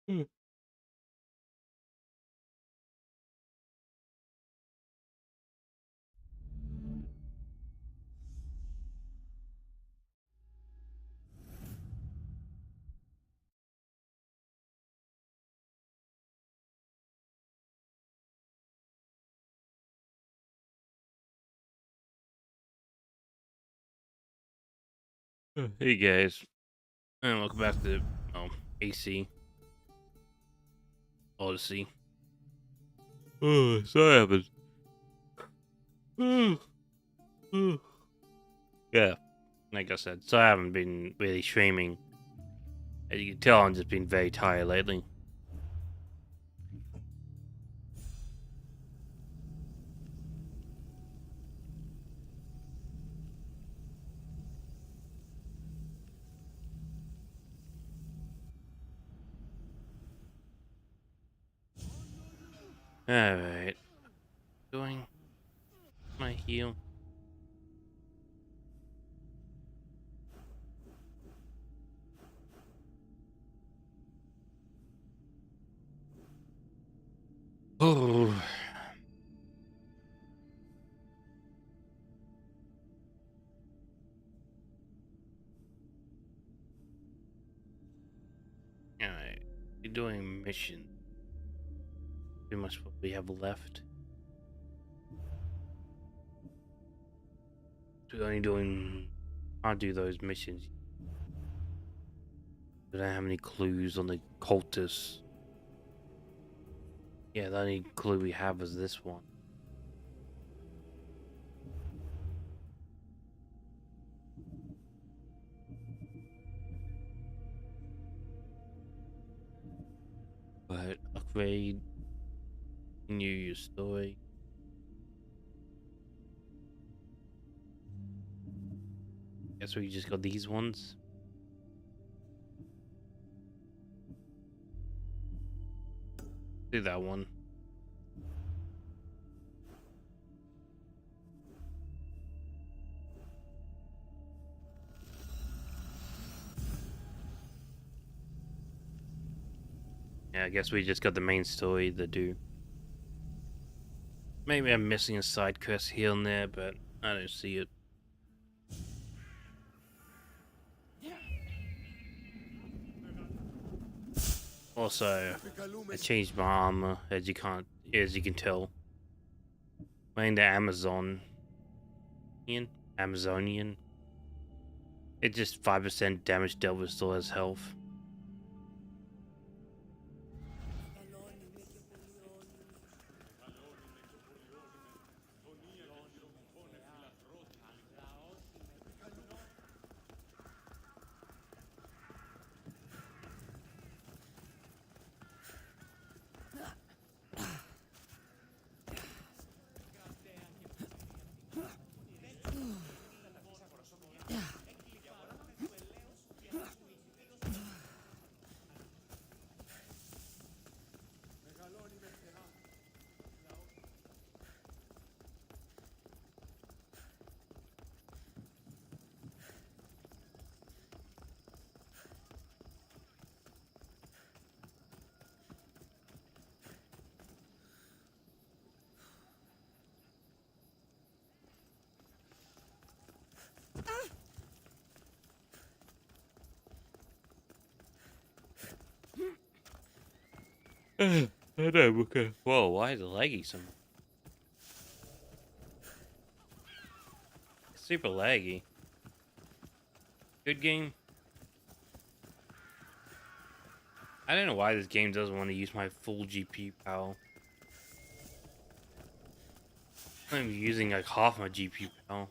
Hmm. Hey guys, and welcome back to AC Odyssey. Oh, so I haven't. Yeah, like I said, so I haven't been really streaming. As you can tell, I'm just been very tired lately. All right, doing my heal. Oh, all right. You're doing mission. Pretty much what we have left. We're only doing. Can't do those missions. We don't have any clues on the cultists. Yeah, the only clue we have is this one. But upgrade, continue your story. Guess we just got these ones. Do that one. Yeah, I guess we just got the main story to do. Maybe I'm missing a side quest here and there, but I don't see it. Also, I changed my armor as you can tell. Playing the Amazonian. It just 5% damage dealt restore his health. I know, okay. Whoa, why is it laggy so much? Super laggy. Good game. I don't know why this game doesn't want to use my full GPU power. I'm using like half my GPU power.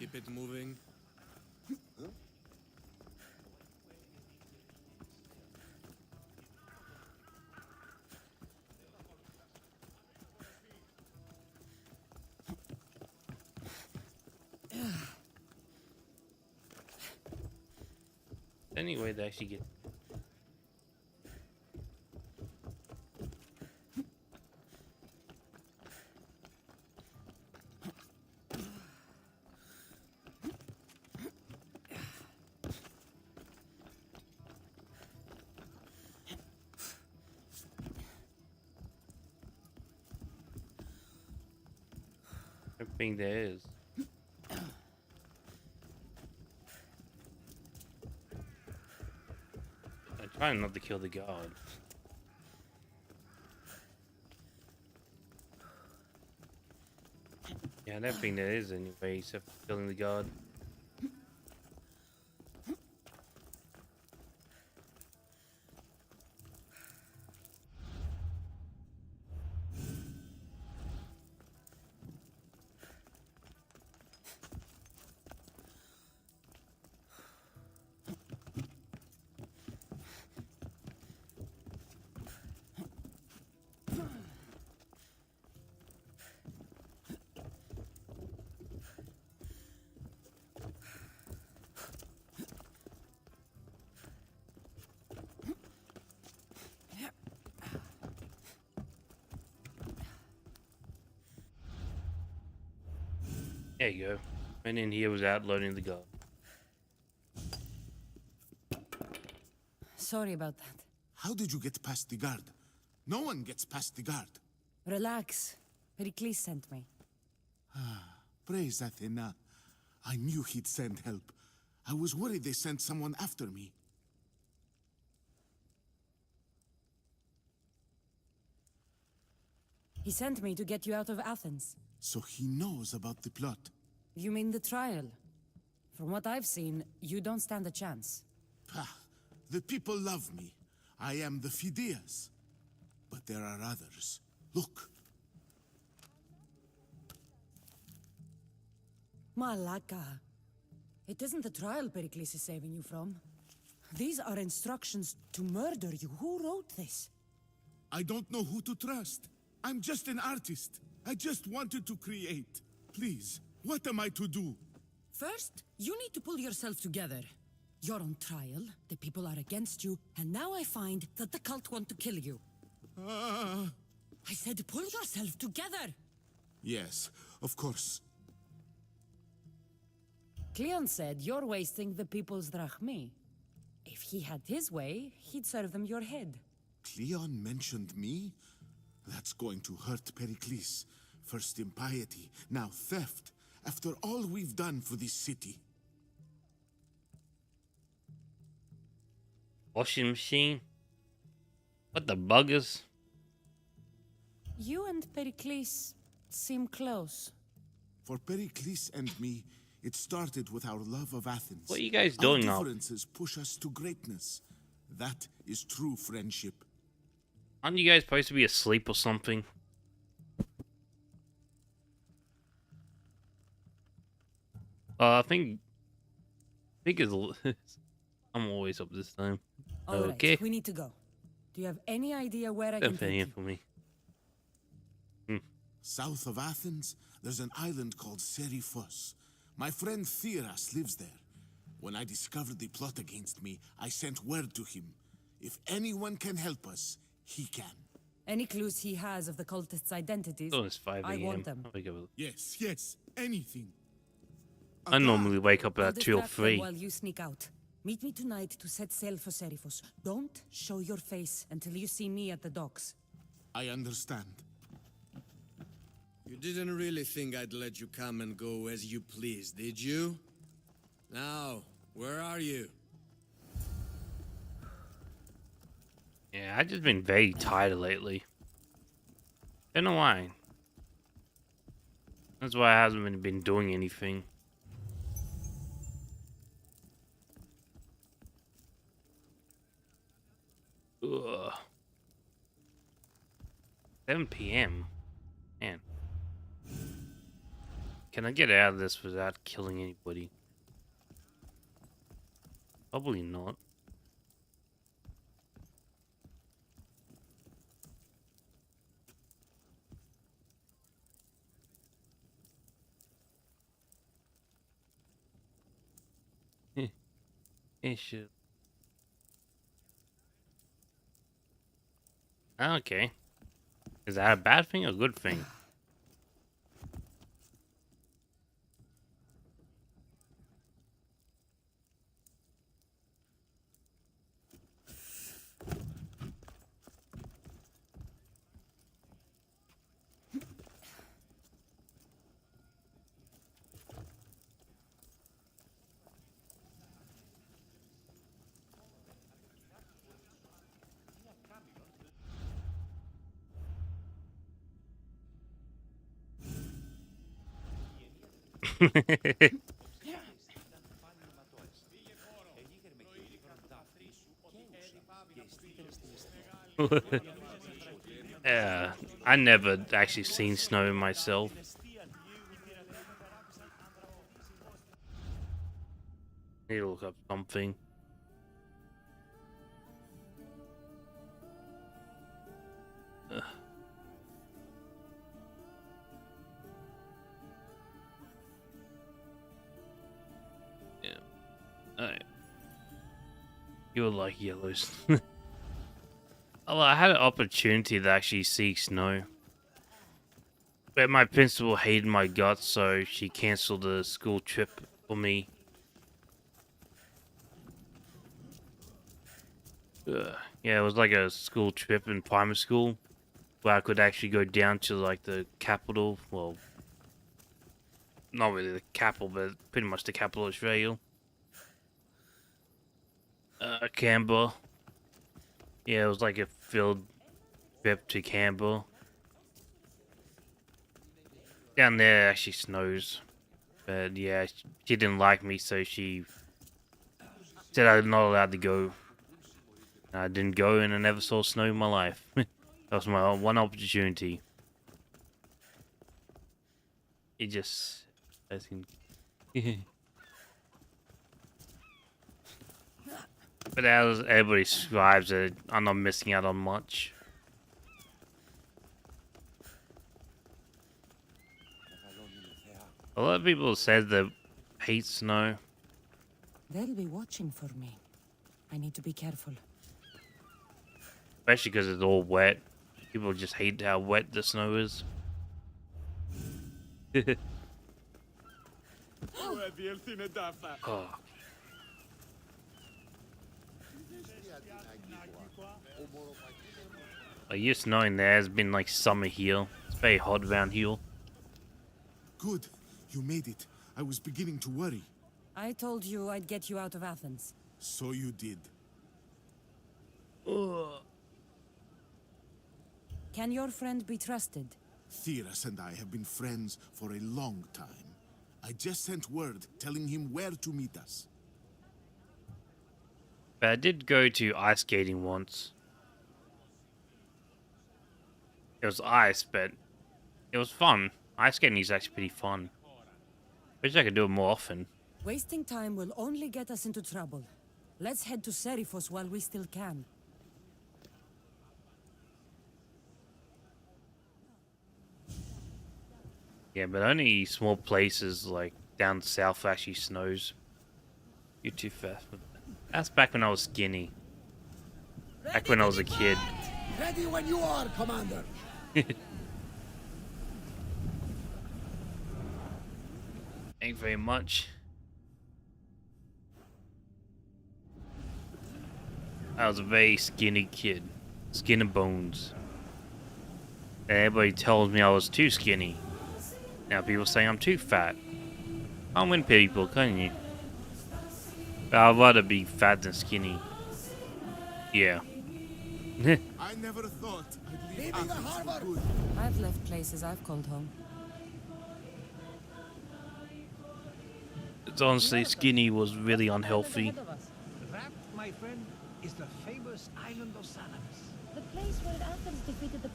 Keep it moving. any way to actually get... Everything there is. I'm trying not to kill the guard. Yeah, I don't think there is anyway except for killing the guard. There you go. Went in here without loading the guard. Sorry about that. How did you get past the guard? No one gets past the guard. Relax. Pericles sent me. Praise Athena. I knew he'd send help. I was worried they sent someone after me. He sent me to get you out of Athens. So he knows about the plot. You mean the trial? From what I've seen, you don't stand a chance. Pah, the people love me. I am the Phidias. But there are others. Look. Malaka. It isn't the trial Pericles is saving you from. These are instructions to murder you. Who wrote this? I don't know who to trust. I'm just an artist. I just wanted to create. Please, what am I to do? First, you need to pull yourself together. You're on trial, the people are against you, and now I find that the cult want to kill you. I said pull yourself together! Yes, of course. Cleon said you're wasting the people's drachmi. If he had his way, he'd serve them your head. Cleon mentioned me? That's going to hurt Pericles. First impiety, now theft. After all we've done for this city. Washing machine? What the buggers? You and Pericles seem close. For Pericles and me, it started with our love of Athens. What are you guys doing now? Our differences push us to greatness. That is true friendship. Aren't you guys supposed to be asleep or something? I think it's... I'm always up this time. All okay. right, we need to go. Do you have any idea where I Don't can pay take here you? for me. South of Athens, there's an island called Seriphos. My friend Theras lives there. When I discovered the plot against me, I sent word to him. If anyone can help us, he can. Any clues he has of the cultists' identities, Oh, it's 5 I a.m. want them. I'll wake up. Yes, anything. I normally wake up I'll at 2 or distract them 3. while you sneak out. Meet me tonight to set sail for Seriphos. Don't show your face until you see me at the docks. I understand. You didn't really think I'd let you come and go as you please, did you? Now, where are you? Yeah, I've just been very tired lately. Don't know why. That's why I haven't been doing anything. Ugh. 7 p.m. Man. Can I get out of this without killing anybody? Probably not. It should. Okay. Is that a bad thing or a good thing? Yeah, I never actually seen snow myself. Need to look up something. Ugh. Yeah. Alright. You'll like yellows. Well, I had an opportunity to actually see snow. But my principal hated my guts, so she cancelled the school trip for me. Yeah, it was like a school trip in primary school where I could actually go down to like the capital. Well, not really the capital, but pretty much the capital of Australia. Canberra. Yeah, it was like a field trip to Canberra. Down there actually snows. But yeah, she didn't like me, so she said I'm not allowed to go. I didn't go, and I never saw snow in my life. That was my one opportunity. It just, I think. But as everybody describes it, I'm not missing out on much. A lot of people said they hate snow. They'll be watching for me. I need to be careful. Especially because it's all wet. People just hate how wet the snow is. Oh. Just knowing there has been like summer here. It's very hot around here. Good. You made it. I was beginning to worry. I told you I'd get you out of Athens. So you did. Can your friend be trusted? Theras and I have been friends for a long time. I just sent word telling him where to meet us. But I did go to ice skating once. It was ice, but it was fun. Ice skating is actually pretty fun. Wish I could do it more often. Wasting time will only get us into trouble. Let's head to Serifos while we still can. Yeah, but only small places like down south actually snows. You're too fast. That's back when I was skinny. Back when I was a kid. Ready when you are, Commander. Ain't very much. I was a very skinny kid. Skin and bones. And everybody tells me I was too skinny. Now people say I'm too fat. Can't win people, can you? But I'd rather be fat than skinny. Yeah. I never thought I'd leave Leaving the Athens for harbor. good. I've left places I've called home. It's honestly, skinny was really unhealthy. That, my friend, is the famous island of Salamis. The place where Athens defeated the...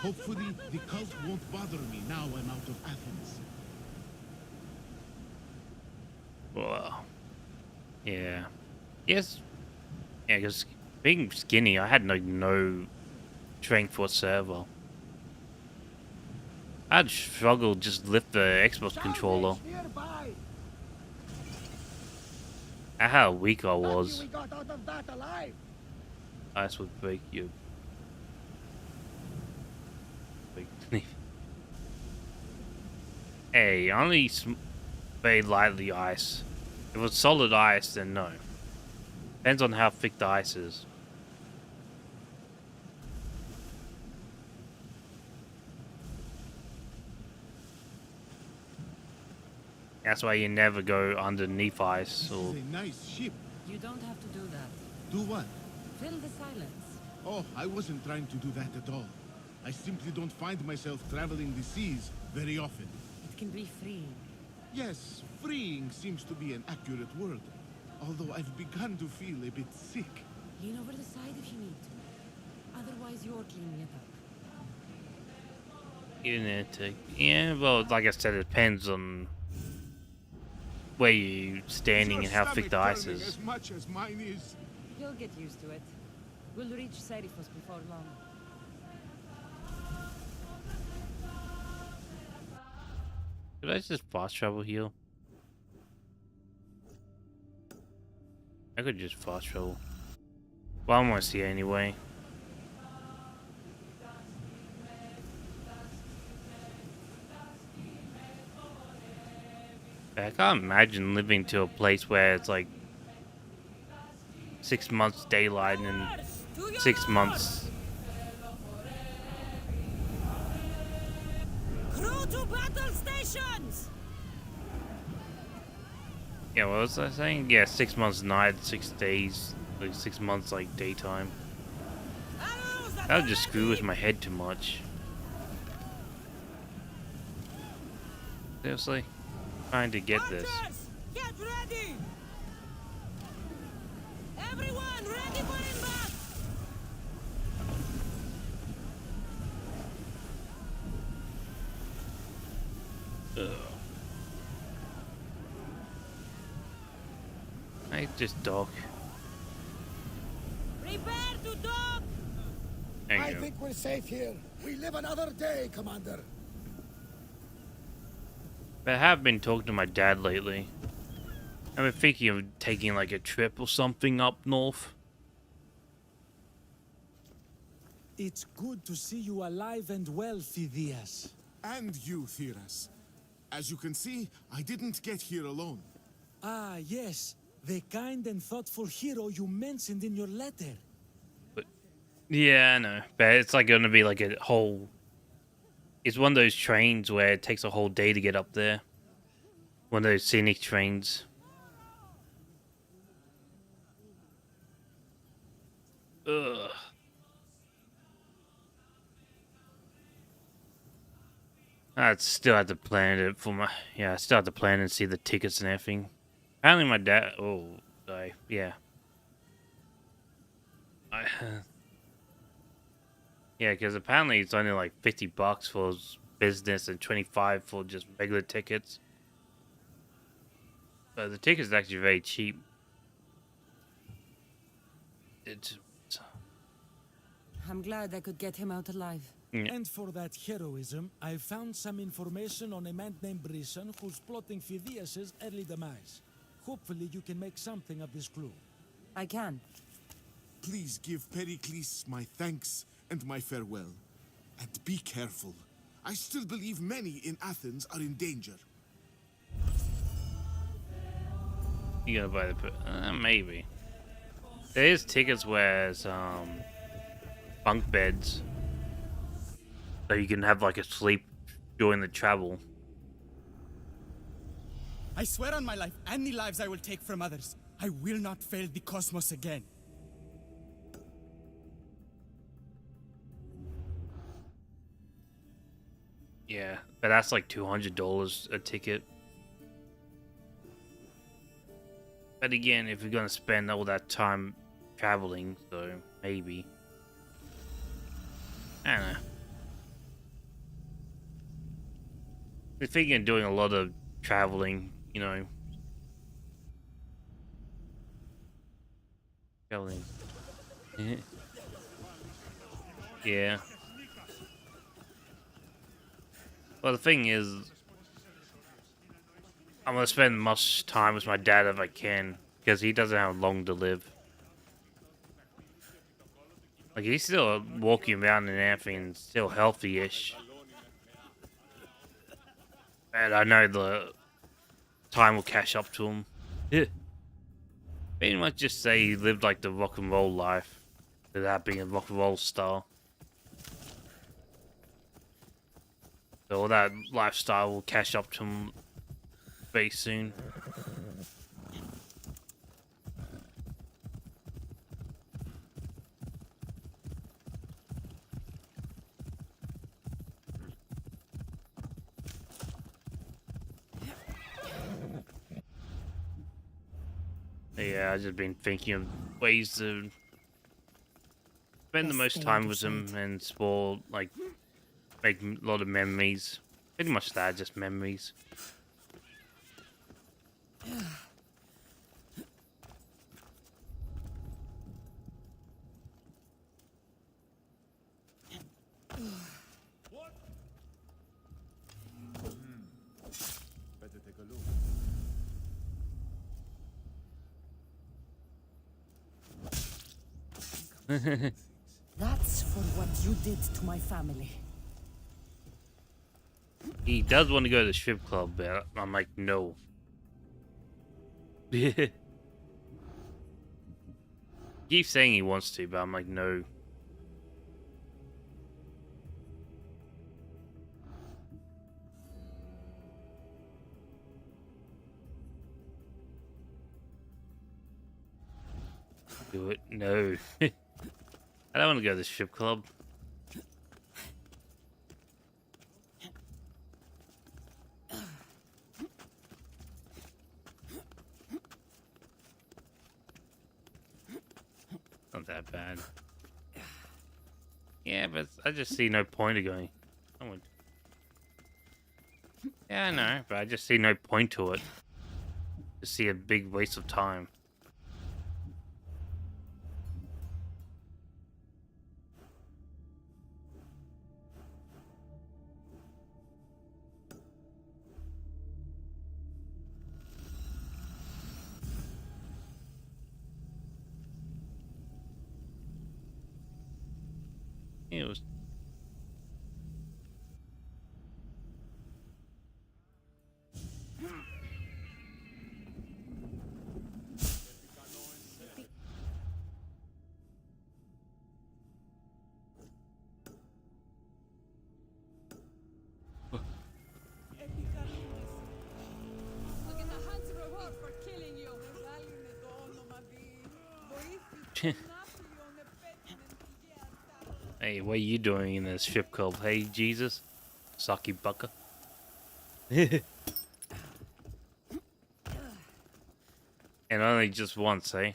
Hopefully, the cult won't bother me now I'm out of Athens. Well, yeah. Yes. Yeah, because being skinny, I had no strength whatsoever. I'd struggle just lift the Xbox controller. Nearby. At how weak I Lucky was. we got out of that alive. Ice would break you. Hey, only very lightly ice. If it's solid ice, then no. Depends on how thick the ice is. That's why you never go underneath ice or... This is a nice ship. You don't have to do that. Do what? Fill the silence. Oh, I wasn't trying to do that at all. I simply don't find myself traveling the seas very often. It can be freeing. Yes, freeing seems to be an accurate word. Although I've begun to feel a bit sick. Lean over the side if you need to. Otherwise, you're cleaning it up. You need to... Yeah, well, like I said, it depends on where you're standing and how thick the ice is. As much as mine is. You'll get used to it. We'll reach Serifos before long. Could I just fast travel here? I could just fast travel. Well, I'm gonna see it anyway. I can't imagine living to a place where it's like 6 months daylight and 6 months. Crew to battle stations! Yeah, what was I saying? Yeah, 6 months night, 6 days, like 6 months like daytime. That would just screw with my head too much. Seriously? Trying to get this. Get ready! Everyone ready for embark! I just dock. Prepare to dock! There I you go. think we're safe here. We live another day, Commander. But I have been talking to my dad lately. I've been thinking of taking like a trip or something up north. It's good to see you alive and well, Phidias. And you, Theras. As you can see, I didn't get here alone. Ah, yes. The kind and thoughtful hero you mentioned in your letter. Yeah, I know. But it's like gonna be like a whole... It's one of those trains where it takes a whole day to get up there. One of those scenic trains. Ugh. I still have to plan it for my... Yeah, I still have to plan and see the tickets and everything. Apparently my dad... Oh, yeah. Yeah, because apparently it's only like $50 for business and $25 for just regular tickets. But the ticket's actually very cheap. I'm glad I could get him out alive. And for that heroism, I found some information on a man named Brisson who's plotting Phidias' early demise. Hopefully you can make something of this clue. I can. Please give Pericles my thanks and my farewell. And be careful. I still believe many in Athens are in danger. You gotta buy the... maybe. There is tickets where it's, bunk beds. So you can have like a sleep during the travel. I swear on my life, any lives I will take from others, I will not fail the cosmos again. Yeah, but that's like $200 a ticket. But again, if you're gonna spend all that time traveling, so maybe. I don't know. If you're doing a lot of traveling, you know. Traveling. Yeah. Well, the thing is, I'm gonna spend much time with my dad if I can, because he doesn't have long to live. Like, he's still walking around and everything, still healthy-ish. And I know the time will catch up to him. Yeah. Pretty much just say he lived like the rock and roll life without being a rock and roll star. So all that lifestyle will catch up to him very soon. Yeah, I've just been thinking of ways to spend the most time with him and spoil, like, make a lot of memories. Pretty much that, just memories. Better take a look. That's for what you did to my family. He does want to go to the strip club, but I'm like, no. Keeps saying he wants to, but I'm like, no. Do it? No. I don't want to go to the strip club. Not that bad. Yeah, but I just see no point of going. I would. Yeah, I know, but I just see no point to it. Just see a big waste of time. It was. Look at the hunt's reward for killing you. Hey, what are you doing in this strip club? Hey, Jesus? Saki bucker. And only just once, eh?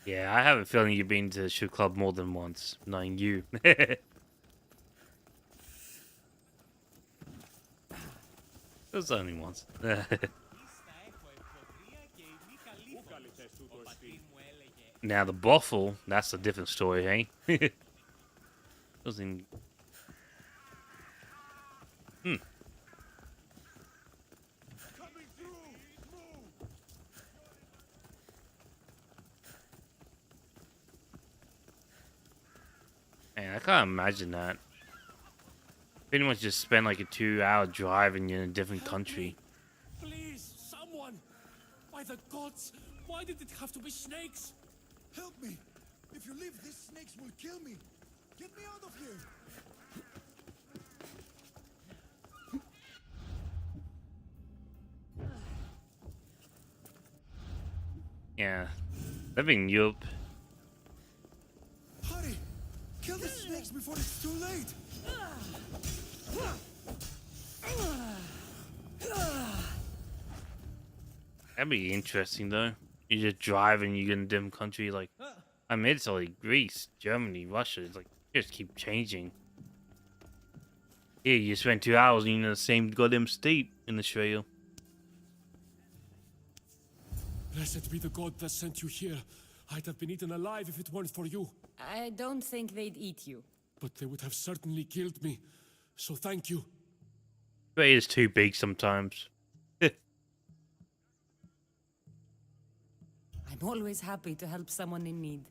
Yeah, I have a feeling you've been to the strip club more than once, knowing you. It was only once. Now the brothel, that's a different story, eh? Was in. Man, I can't imagine that. Pretty much just spend like a 2-hour drive and you're in a different country. Please, someone! By the gods, why did it have to be snakes? Help me! If you leave, these snakes will kill me! Get me out of here! Yeah. Living in Europe. Hurry! Kill the snakes before it's too late! That'd be interesting though. You just drive and you get in a different country like I'm Italy, Greece, Germany, Russia. It's like you just keep changing. Here you spend 2 hours and you're in the same goddamn state in Australia. Blessed be the god that sent you here. I'd have been eaten alive if it weren't for you. I don't think they'd eat you. But they would have certainly killed me. So thank you. But it is too big sometimes. I'm always happy to help someone in need.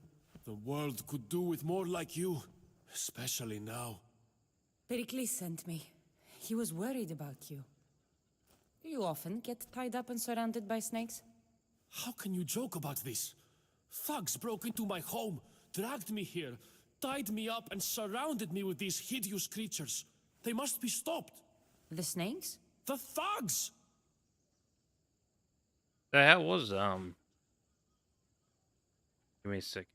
The world could do with more like you. Especially now. Pericles sent me. He was worried about you. Do you often get tied up and surrounded by snakes? How can you joke about this? Thugs broke into my home, dragged me here, tied me up, and surrounded me with these hideous creatures. They must be stopped. The snakes? The thugs! The hell was Give me a sec.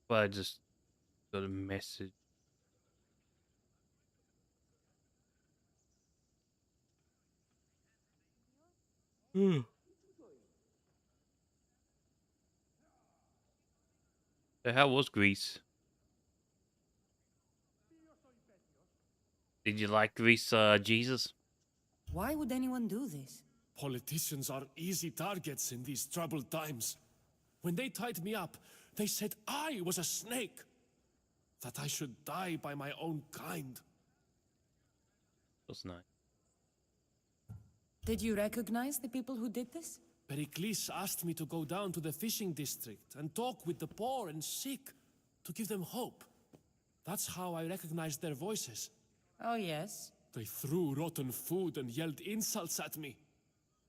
Well, I just got a message. The hell was Greece? Did you like Greece, Jesus? Why would anyone do this? Politicians are easy targets in these troubled times. When they tied me up, they said I was a snake. That I should die by my own kind. That's nice. Did you recognize the people who did this? Pericles asked me to go down to the fishing district and talk with the poor and sick, to give them hope. That's how I recognized their voices. Oh, yes. They threw rotten food and yelled insults at me.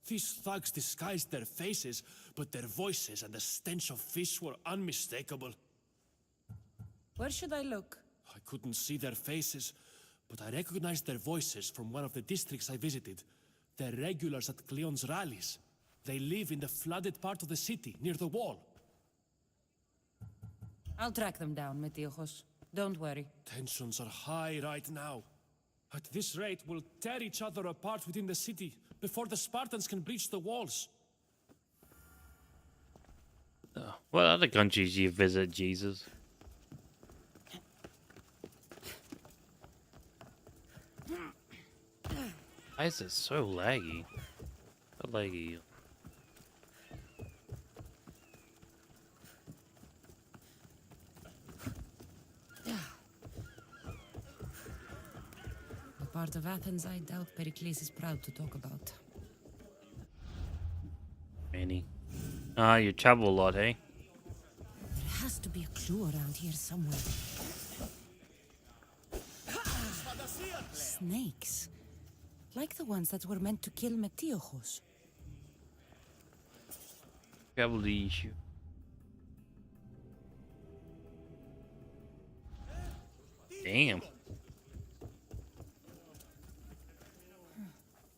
These thugs disguised their faces, but their voices and the stench of fish were unmistakable. Where should I look? I couldn't see their faces, but I recognized their voices from one of the districts I visited. They're regulars at Cleon's rallies. They live in the flooded part of the city, near the wall. I'll track them down, Metiochos. Don't worry. Tensions are high right now. At this rate, we'll tear each other apart within the city before the Spartans can breach the walls. What other countries do you visit, Jesus? Why is it so laggy? So laggy. The part of Athens I doubt Pericles is proud to talk about. Manny. Ah, you travel a lot, eh? There has to be a clue around here somewhere. Snakes. Like the ones that were meant to kill Metiochos. Travel the issue. Damn.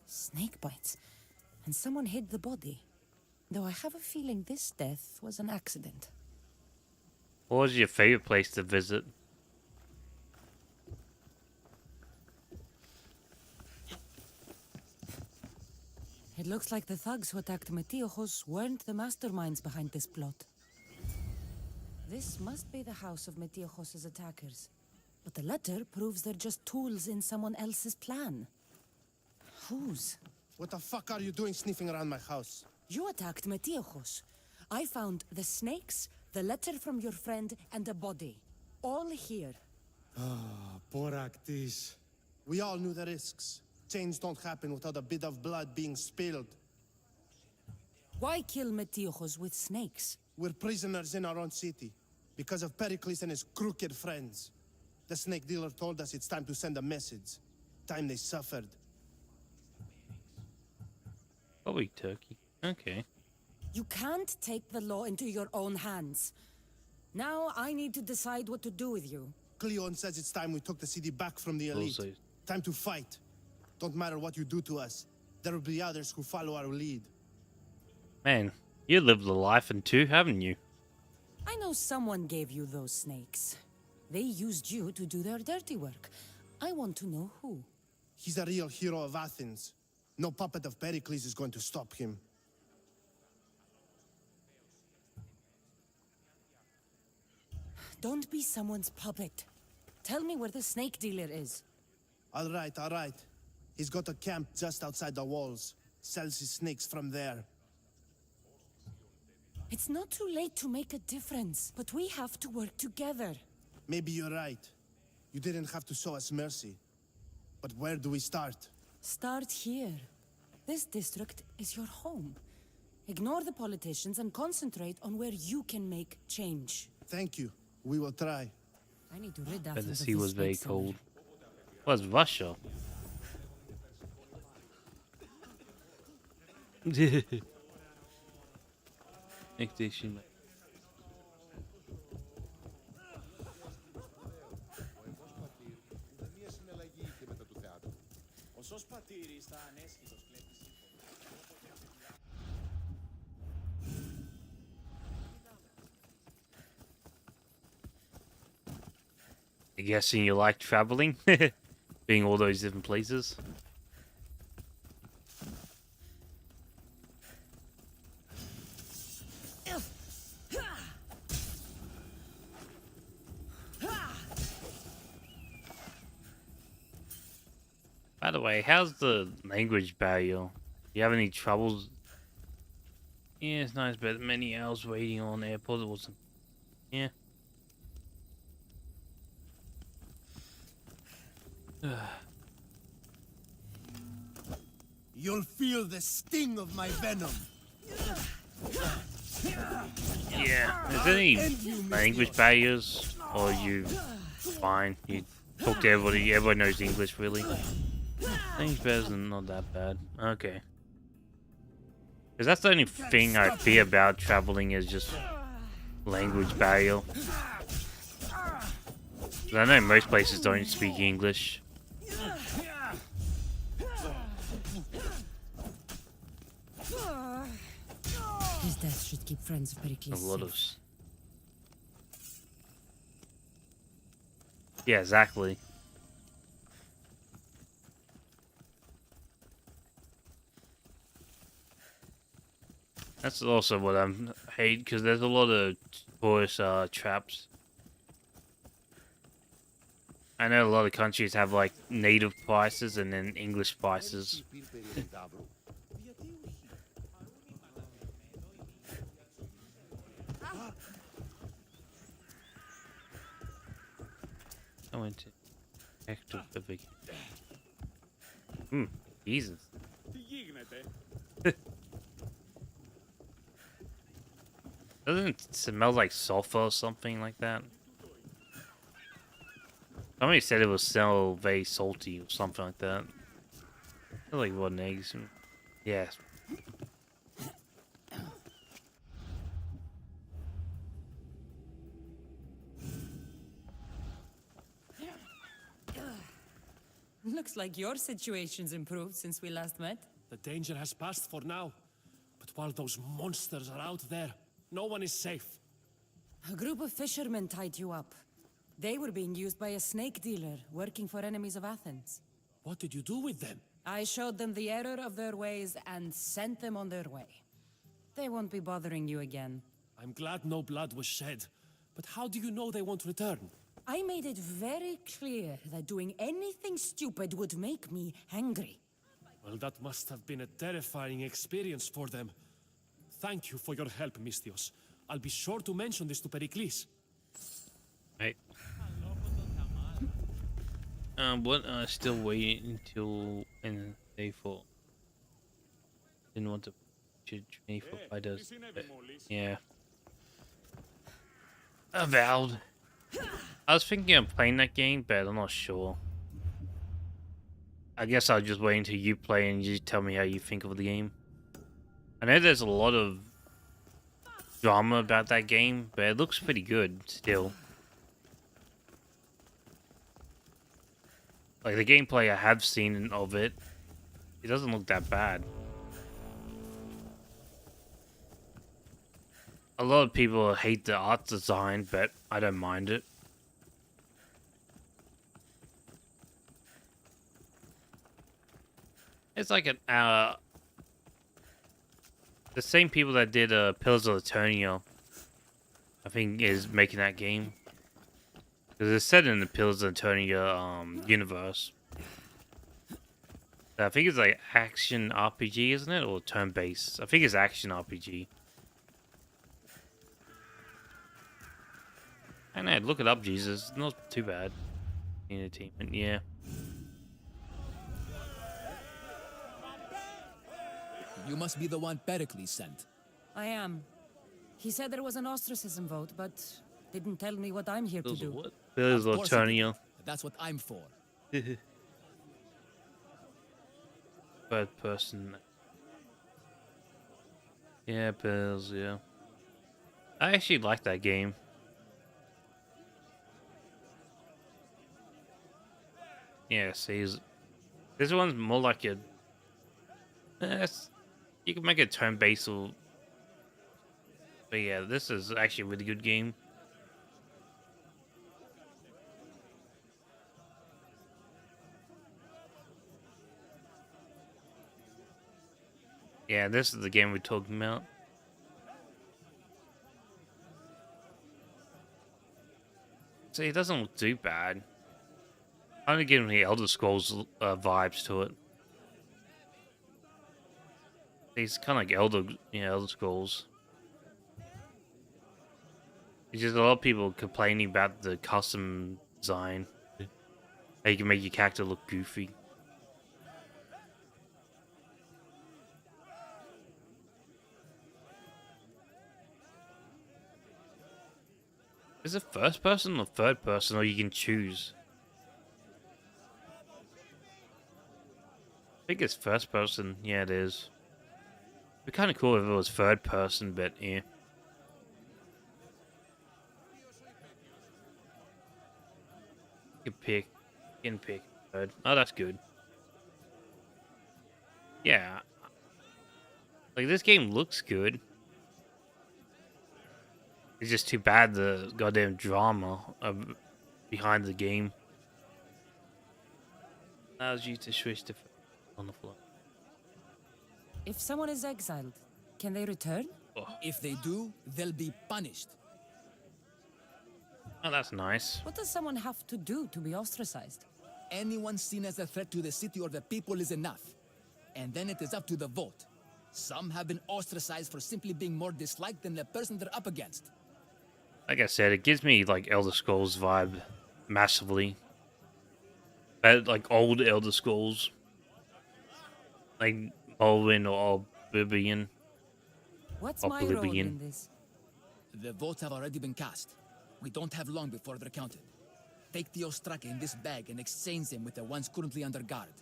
Snake bites. And someone hid the body. Though I have a feeling this death was an accident. What was your favorite place to visit? It looks like the thugs who attacked Metiochos weren't the masterminds behind this plot. This must be the house of Metiochos' attackers. But the letter proves they're just tools in someone else's plan. Whose? What the fuck are you doing sniffing around my house? You attacked Metiochos. I found the snakes, the letter from your friend, and a body. All here. Ah, poor Actis. We all knew the risks. Change don't happen without a bit of blood being spilled. Why kill Metiochos with snakes? We're prisoners in our own city, because of Pericles and his crooked friends. The snake dealer told us it's time to send a message. Time they suffered. Probably Turkey. Okay. You can't take the law into your own hands. Now I need to decide what to do with you. Cleon says it's time we took the city back from the elite. Also, Time to fight. Don't matter what you do to us. There will be others who follow our lead. man, you lived a life in two, haven't you? I know someone gave you those snakes. They used you to do their dirty work. I want to know who. He's a real hero of Athens. No puppet of Pericles is going to stop him. Don't be someone's puppet. Tell me where the snake dealer is. All right, all right. He's got a camp just outside the walls. Sells his snakes from there. It's not too late to make a difference, but we have to work together. Maybe you're right. You didn't have to show us mercy. But where do we start? Start here. This district is your home. Ignore the politicians and concentrate on where you can make change. Thank you. We will try. I need to rid But Athens the of sea this was very snake somewhere. cold. What's Russia? I'm guessing you like traveling, being all those different places. By the way, how's the language barrier? Do you have any troubles? Yeah, it's nice, but many hours waiting on airport or something. Yeah. You'll feel the sting of my venom. Yeah. Is there any language barriers? Or are you fine? You talk to everybody. Everybody knows English, really. Language barriers are not that bad. Okay. Because that's the only thing I fear about traveling is just language barrier. 'Cause I know most places don't speak English. His death should keep friends of A Pericles lot of. safe. Yeah, exactly. That's also what I hate, because there's a lot of tourist traps. I know a lot of countries have like native prices and then English prices. I went to Hector Civic. Jesus. Doesn't it smell like sulfur or something like that? Somebody said it was smell very salty or something like that. I feel like rotten eggs. Yeah. Looks like your situation's improved since we last met. The danger has passed for now. But while those monsters are out there, no one is safe. A group of fishermen tied you up. They were being used by a snake dealer working for enemies of Athens. What did you do with them? I showed them the error of their ways and sent them on their way. They won't be bothering you again. I'm glad no blood was shed. But how do you know they won't return? I made it very clear that doing anything stupid would make me angry. Well, that must have been a terrifying experience for them. Thank you for your help, Mystios. I'll be sure to mention this to Pericles. Right. What? Still waiting until in day 4. Didn't want to judge me for fighters. Yeah. Avowed. I was thinking of playing that game, but I'm not sure. I guess I'll just wait until you play and you tell me how you think of the game. I know there's a lot of drama about that game, but it looks pretty good still. Like the gameplay I have seen of it, it doesn't look that bad. A lot of people hate the art design, but I don't mind it. It's like an the same people that did Pillars of Eternia, I think, is making that game. Because it's set in the Pillars of Eternia universe. I think it's like action RPG, isn't it? Or turn-based. I think it's action RPG. I know, look it up, Jesus. Not too bad. Entertainment, yeah. You must be the one Pericles sent. I am. He said there was an ostracism vote, but didn't tell me what I'm here to do. What? Pillars of Eternia. That's what I'm for. third person. Yeah, Bills, yeah. I actually like that game. Yeah, see, this one's more like a... you can make it turn-based, but yeah, this is actually a really good game. Yeah, this is the game we're talking about. See, it doesn't look too bad. I'm only giving the Elder Scrolls vibes to it. It's kind of like Elder Scrolls. It's just a lot of people complaining about the custom design. How you can make your character look goofy. Is it first person or third person, or you can choose? I think it's first person. Yeah, it is. It'd be kind of cool if it was third person, but yeah. You can pick third. Oh, that's good. Yeah. Like, this game looks good. It's just too bad the goddamn drama behind the game allows you to switch to on the fly. If someone is exiled, can they return? Oh. If they do, they'll be punished. Oh, that's nice. What does someone have to do to be ostracized? Anyone seen as a threat to the city or the people is enough. And then it is up to the vote. Some have been ostracized for simply being more disliked than the person they're up against. Like I said, it gives me like Elder Scrolls vibe massively. But like old Elder Scrolls. Like Oblivion or Oblivion. What's my role in this? The votes have already been cast. We don't have long before they're counted. Take the Ostraka in this bag and exchange them with the ones currently under guard.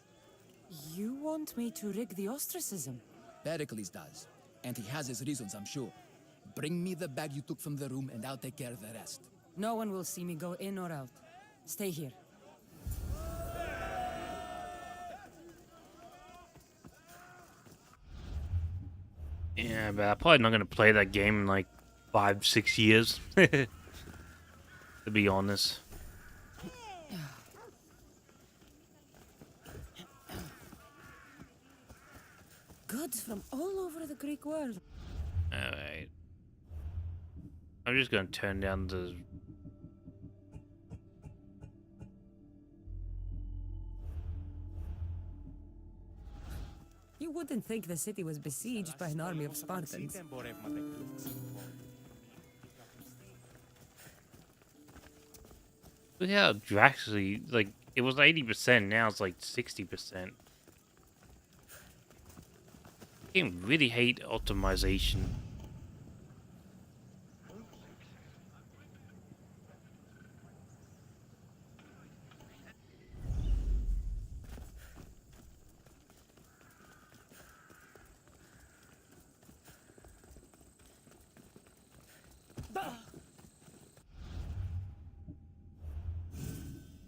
You want me to rig the ostracism? Pericles does. And he has his reasons, I'm sure. Bring me the bag you took from the room and I'll take care of the rest. No one will see me go in or out. Stay here. Yeah, but I'm probably not going to play that game in like 5-6 years. To be honest. Goods from all over the Greek world. Alright. I'm just going to turn down the... You wouldn't think the city was besieged by an army of Spartans. Look how drastically, like, it was 80%, now it's like 60%. I really hate optimization.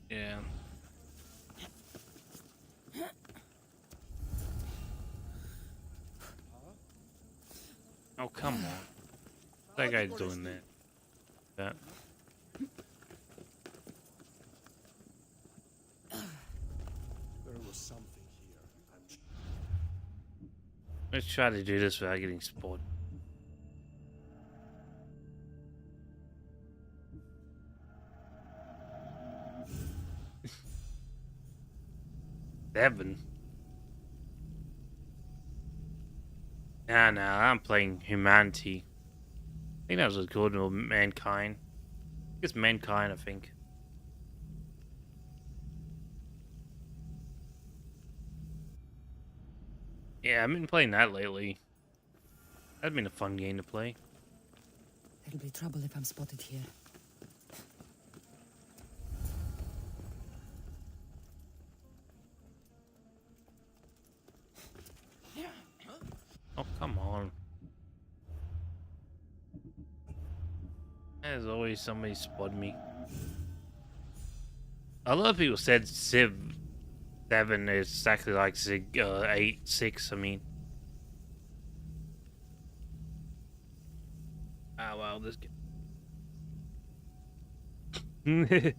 Yeah. Oh, come on. That guy's doing that. That. There was something here. Let's try to do this without getting spotted. Seven. Nah, I'm playing humanity. I think that was called mankind. It's mankind, I think. Yeah, I've been playing that lately. That'd been a fun game to play. There'll be trouble if I'm spotted here. There's always somebody spot me. A lot of people said Civ 7 is exactly like 8, 6, I mean. Oh, wow, this game.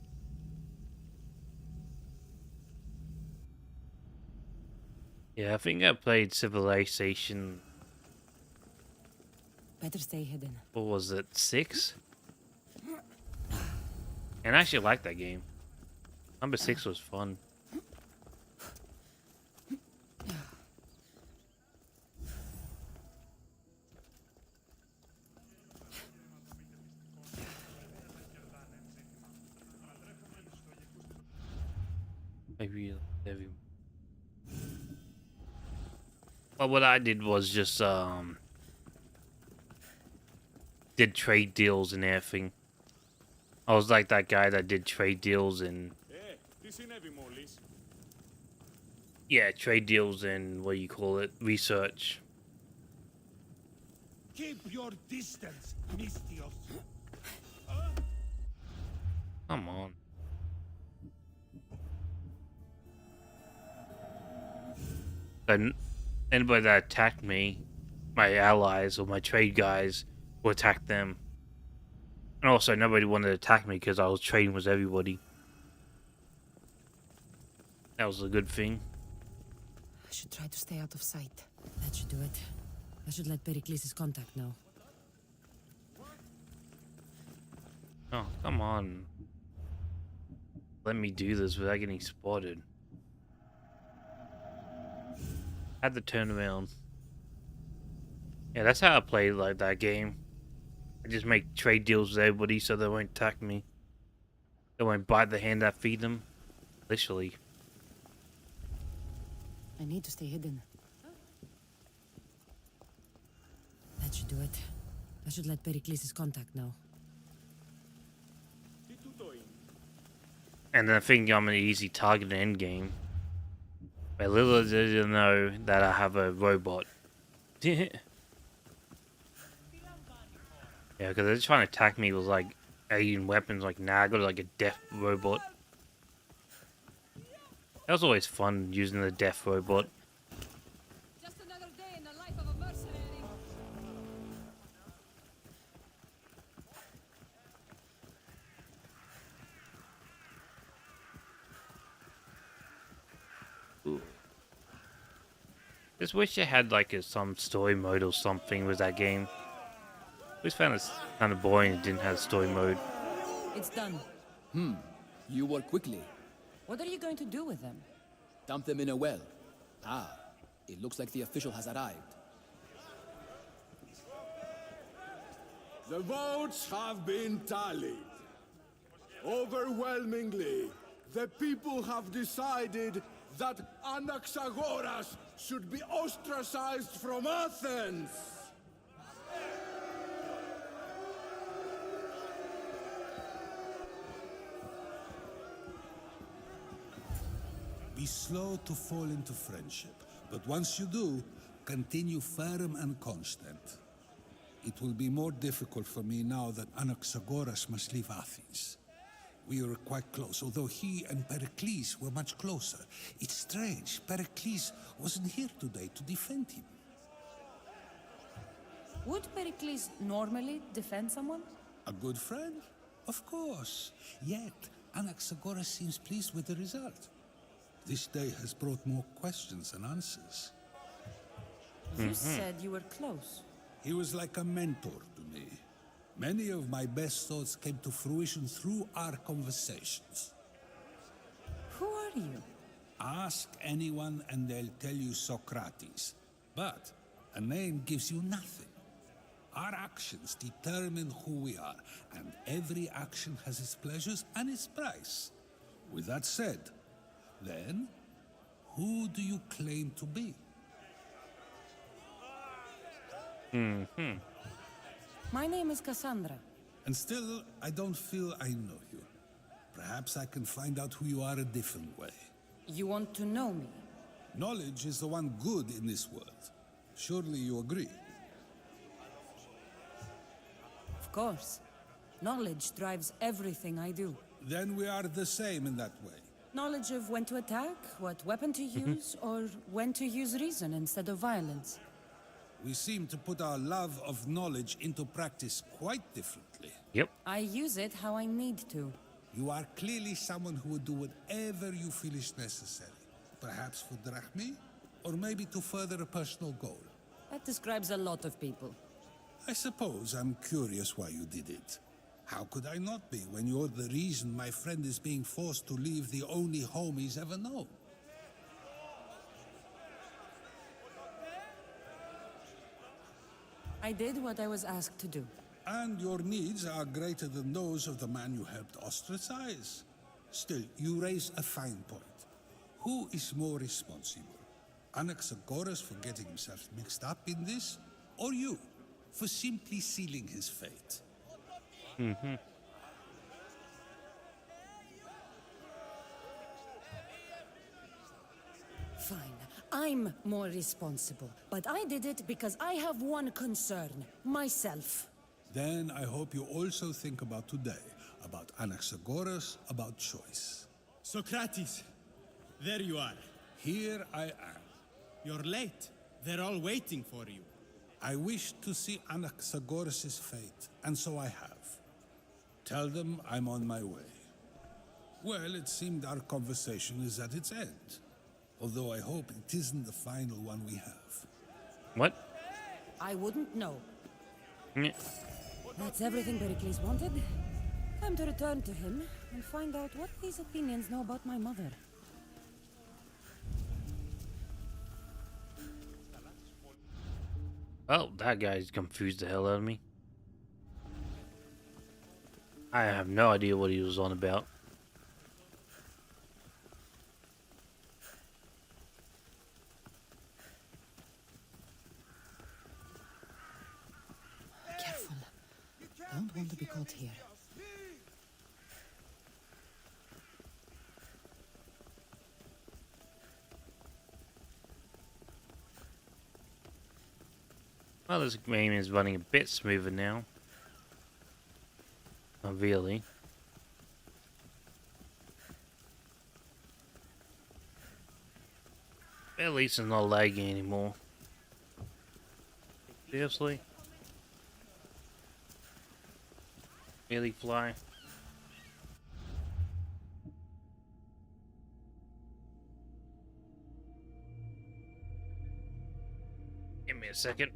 Yeah, I think I played Civilization. Better stay hidden. What was it, 6? And I actually liked that game. Number 6 was fun. Maybe heavy. Well, what I did was just did trade deals and everything. I was like that guy that did trade deals and yeah, trade deals and what do you call it, research. Keep your distance, Mistios. Come on. And anybody that attacked me, my allies or my trade guys, will attack them. And also, nobody wanted to attack me because I was trading with everybody. That was a good thing. I should try to stay out of sight. That should do it. I should let Pericles' contact know. Oh, come on. Let me do this without getting spotted. Had to turn around. Yeah, that's how I play like that game. I just make trade deals with everybody so they won't attack me. They won't bite the hand that feed them. Literally. I need to stay hidden. That should do it. I should let Pericles' contact know. And I think I'm an easy target in endgame. But little did you know that I have a robot. Yeah, because they're trying to attack me with like alien weapons. Like now I got like a death robot. That was always fun using the death robot. Just another day in the life of a mercenary. Just wish it had like some story mode or something with that game. I always found it kind of boring it didn't have story mode. It's done. You work quickly. What are you going to do with them? Dump them in a well. Ah, it looks like the official has arrived. The votes have been tallied. Overwhelmingly, the people have decided that Anaxagoras should be ostracized from Athens! Be slow to fall into friendship, but once you do, continue firm and constant. It will be more difficult for me now that Anaxagoras must leave Athens. We were quite close, although he and Pericles were much closer. It's strange, Pericles wasn't here today to defend him. Would Pericles normally defend someone? A good friend? Of course. Yet, Anaxagoras seems pleased with the result. This day has brought more questions than answers. You said you were close. He was like a mentor to me. Many of my best thoughts came to fruition through our conversations. Who are you? Ask anyone and they'll tell you Socrates. But a name gives you nothing. Our actions determine who we are, and every action has its pleasures and its price. With that said, then, who do you claim to be? My name is Cassandra. And still, I don't feel I know you. Perhaps I can find out who you are a different way. You want to know me? Knowledge is the one good in this world. Surely you agree? Of course. Knowledge drives everything I do. Then we are the same in that way. Knowledge of when to attack, what weapon to use, or when to use reason instead of violence. We seem to put our love of knowledge into practice quite differently. Yep. I use it how I need to. You are clearly someone who would do whatever you feel is necessary. Perhaps for drachmi, or maybe to further a personal goal. That describes a lot of people. I suppose I'm curious why you did it. How could I not be when you're the reason my friend is being forced to leave the only home he's ever known? I did what I was asked to do. And your needs are greater than those of the man you helped ostracize. Still, you raise a fine point. Who is more responsible? Anaxagoras for getting himself mixed up in this, or you, for simply sealing his fate? Fine. I'm more responsible. But I did it because I have one concern. Myself. Then I hope you also think about today, about Anaxagoras, about choice. Socrates, there you are. Here I am. You're late. They're all waiting for you. I wish to see Anaxagoras' fate, and so I have. Tell them I'm on my way. Well, it seemed our conversation is at its end. Although I hope it isn't the final one we have. What? I wouldn't know. Yeah. That's everything Pericles wanted. Time to return to him and find out what these Athenians know about my mother. Oh, that guy's confused the hell out of me. I have no idea what he was on about. Careful. Don't want to be caught here. Well, this game is running a bit smoother now. Not really. At least it's not lagging anymore. Seriously? Really, fly? Give me a second.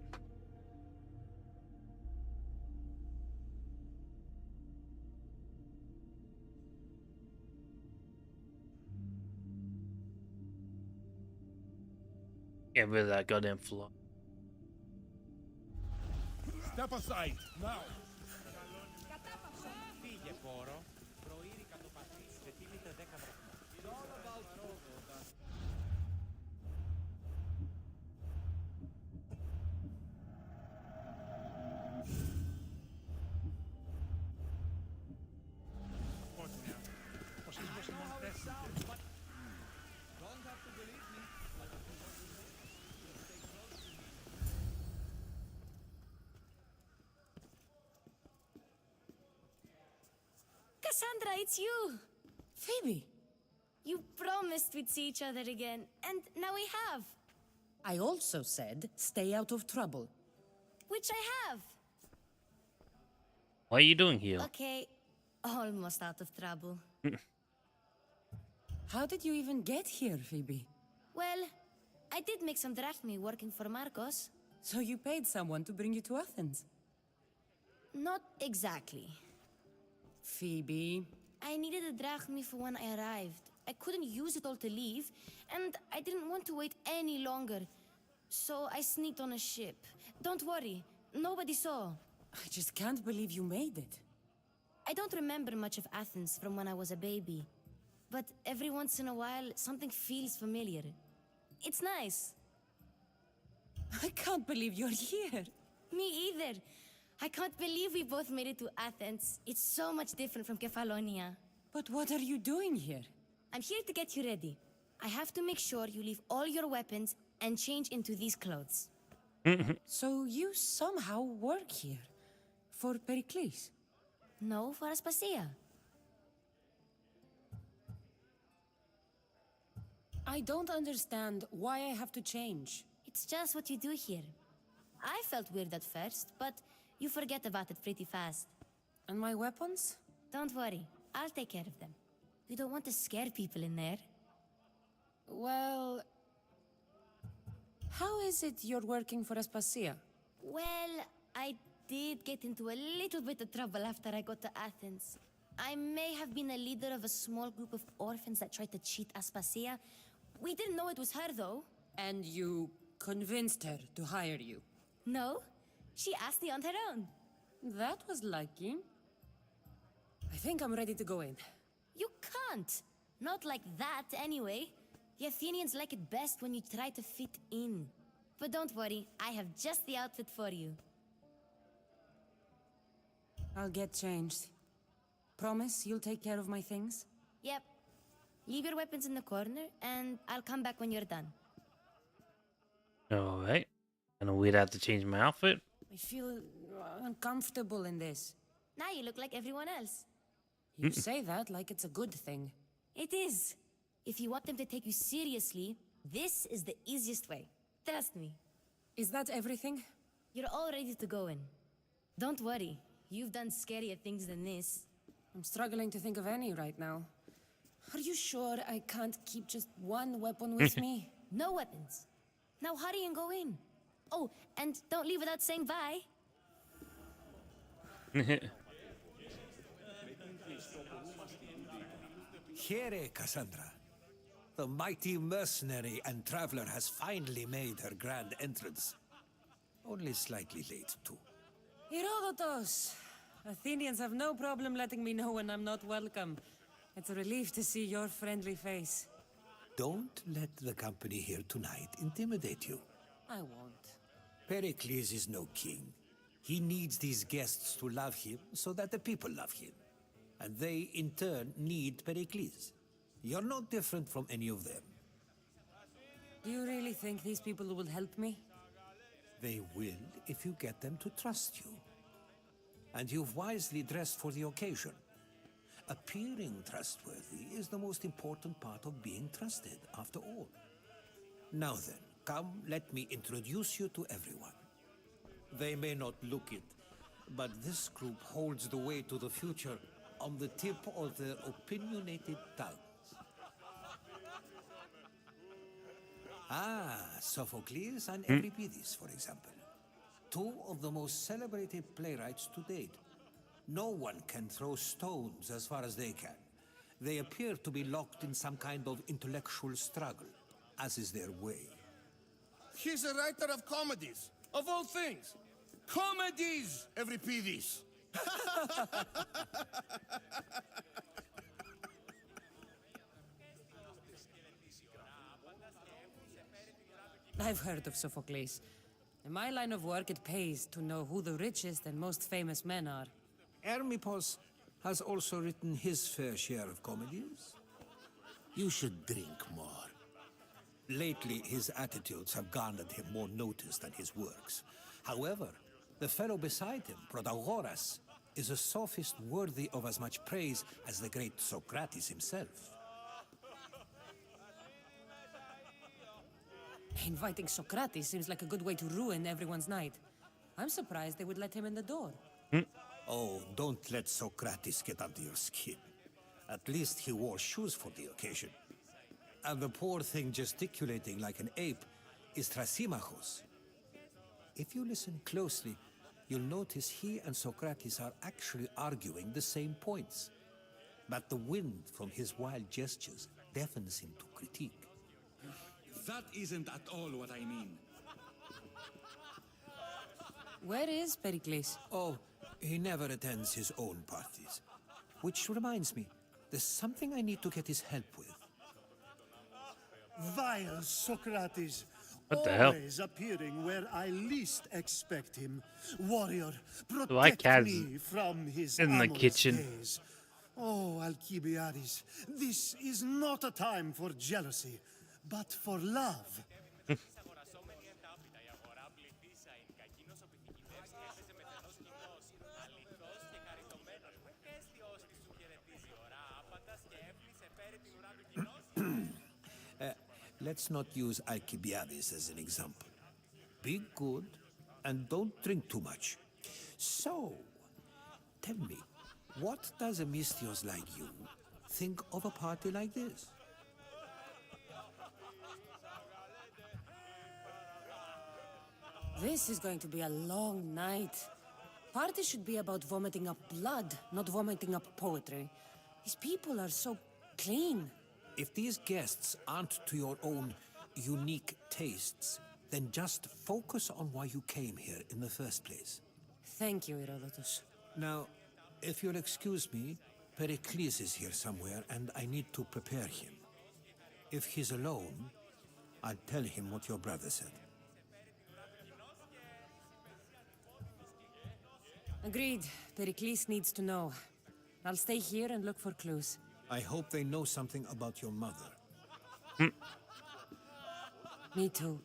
Get rid of that goddamn fly. Step aside, now! Cassandra, it's you! Phoebe! You promised we'd see each other again, and now we have. I also said, stay out of trouble. Which I have. What are you doing here? Okay, almost out of trouble. How did you even get here, Phoebe? Well, I did make some drachmi working for Marcos. So you paid someone to bring you to Athens? Not exactly. Phoebe... I needed a drachmi for when I arrived. I couldn't use it all to leave, and I didn't want to wait any longer. So I sneaked on a ship. Don't worry, nobody saw. I just can't believe you made it. I don't remember much of Athens from when I was a baby. But every once in a while, something feels familiar. It's nice. I can't believe you're here. Me either. I can't believe we both made it to Athens. It's so much different from Kefalonia. But what are you doing here? I'm here to get you ready. I have to make sure you leave all your weapons and change into these clothes. So you somehow work here. For Pericles? No, for Aspasia. I don't understand why I have to change. It's just what you do here. I felt weird at first, but you forget about it pretty fast. And my weapons? Don't worry, I'll take care of them. You don't want to scare people in there. Well... How is it you're working for Aspasia? Well, I did get into a little bit of trouble after I got to Athens. I may have been a leader of a small group of orphans that tried to cheat Aspasia. We didn't know it was her, though. And you convinced her to hire you? No, she asked me on her own. That was lucky. I think I'm ready to go in. You can't. Not like that, anyway. The Athenians like it best when you try to fit in. But don't worry, I have just the outfit for you. I'll get changed. Promise you'll take care of my things? Yep. Leave your weapons in the corner, and I'll come back when you're done. Alright. Gonna weird out to change my outfit. I feel uncomfortable in this. Now you look like everyone else. You say that like it's a good thing. It is. If you want them to take you seriously, this is the easiest way. Trust me. Is that everything? You're all ready to go in. Don't worry. You've done scarier things than this. I'm struggling to think of any right now. Are you sure I can't keep just one weapon with me? No weapons. Now hurry and go in. Oh, and don't leave without saying bye. Here, Cassandra. The mighty mercenary and traveler has finally made her grand entrance. Only slightly late, too. Herodotus! Athenians have no problem letting me know when I'm not welcome. It's a relief to see your friendly face. Don't let the company here tonight intimidate you. I won't. Pericles is no king. He needs these guests to love him so that the people love him. And they, in turn, need Pericles. You're not different from any of them. Do you really think these people will help me? They will if you get them to trust you. And you've wisely dressed for the occasion. Appearing trustworthy is the most important part of being trusted, after all. Now then, come, let me introduce you to everyone. They may not look it, but this group holds the way to the future on the tip of their opinionated tongues. Sophocles and Euripides, for example. Two of the most celebrated playwrights to date. No one can throw stones as far as they can. They appear to be locked in some kind of intellectual struggle, as is their way. He's a writer of comedies, of all things. Comedies, Euripides. I've heard of Sophocles. In my line of work, it pays to know who the richest and most famous men are. Hermippos has also written his fair share of comedies. You should drink more. Lately, his attitudes have garnered him more notice than his works. However, the fellow beside him, Protagoras, is a sophist worthy of as much praise as the great Socrates himself. Inviting Socrates seems like a good way to ruin everyone's night. I'm surprised they would let him in the door. Oh, don't let Socrates get under your skin. At least he wore shoes for the occasion. And the poor thing gesticulating like an ape is Thrasymachos. If you listen closely, you'll notice he and Socrates are actually arguing the same points. But the wind from his wild gestures deafens him to critique. That isn't at all what I mean. Where is Pericles? Oh, he never attends his own parties. Which reminds me, there's something I need to get his help with. Vile Socrates. What the hell? Always appearing where I least expect him. Warrior, Like protect me from his in the amorous kitchen. gaze. Oh, Alcibiades, this is not a time for jealousy, but for love. Let's not use Alcibiades as an example. Be good and don't drink too much. So, tell me, what does a Mystios like you think of a party like this? This is going to be a long night. Party should be about vomiting up blood, not vomiting up poetry. These people are so clean. If these guests aren't to your own unique tastes, then just focus on why you came here in the first place. Thank you, Herodotus. Now, if you'll excuse me, Pericles is here somewhere, and I need to prepare him. If he's alone, I'll tell him what your brother said. Agreed. Pericles needs to know. I'll stay here and look for clues. I hope they know something about your mother. Me too.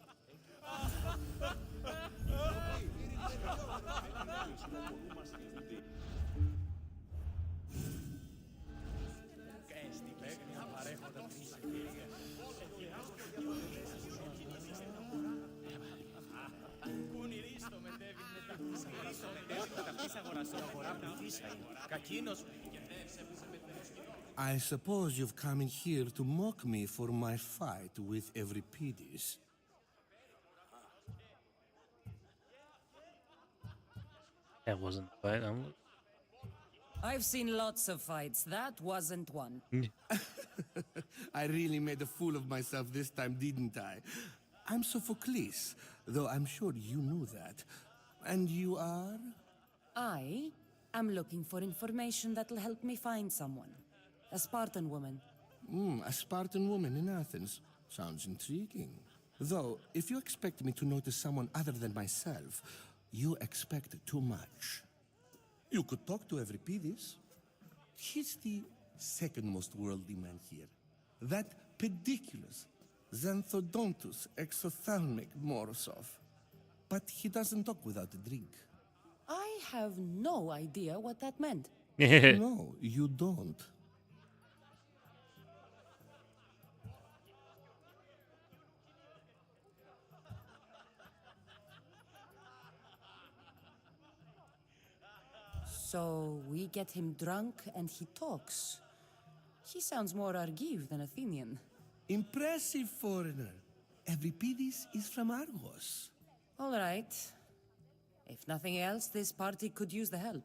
I suppose you've come in here to mock me for my fight with Euripides. That wasn't bad. I've seen lots of fights. That wasn't one. I really made a fool of myself this time, didn't I? I'm Sophocles, though I'm sure you knew that. And you are? I am looking for information that'll help me find someone. A Spartan woman. A Spartan woman in Athens. Sounds intriguing. Though, if you expect me to notice someone other than myself, you expect too much. You could talk to Euripides. He's the second most worldly man here. That pediculous, xanthodontus exophthalmic Morosov. But he doesn't talk without a drink. I have no idea what that meant. No, you don't. So we get him drunk and he talks. He sounds more Argive than Athenian. Impressive, foreigner. Euripides is from Argos. All right. If nothing else, this party could use the help.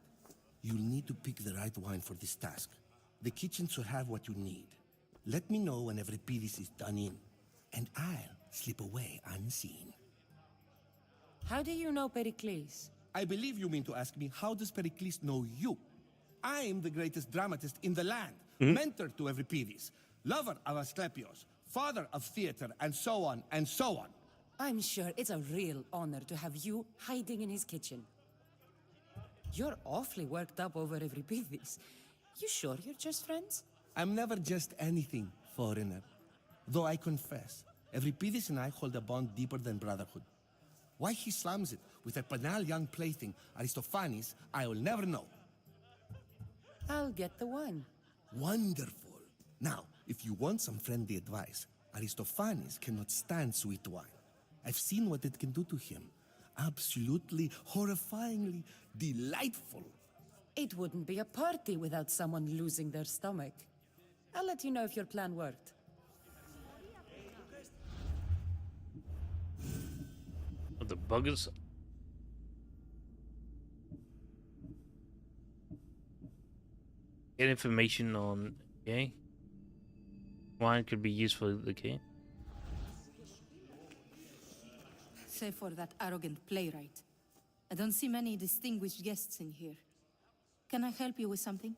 You'll need to pick the right wine for this task. The kitchen should have what you need. Let me know when Euripides is done in, and I'll slip away unseen. How do you know Pericles? I believe you mean to ask me, how does Pericles know you? I'm the greatest dramatist in the land, mentor to Euripides, lover of Asclepios, father of theater, and so on, and so on. I'm sure it's a real honor to have you hiding in his kitchen. You're awfully worked up over Euripides. You sure you're just friends? I'm never just anything, foreigner. Though I confess, Euripides and I hold a bond deeper than brotherhood. Why he slams it with a banal young plaything, Aristophanes, I will never know. I'll get the wine. Wonderful. Now, if you want some friendly advice, Aristophanes cannot stand sweet wine. I've seen what it can do to him. Absolutely, horrifyingly delightful. It wouldn't be a party without someone losing their stomach. I'll let you know if your plan worked. The buggers. Get information on. Okay. Wine could be useful. Okay. Save for that arrogant playwright. I don't see many distinguished guests in here. Can I help you with something?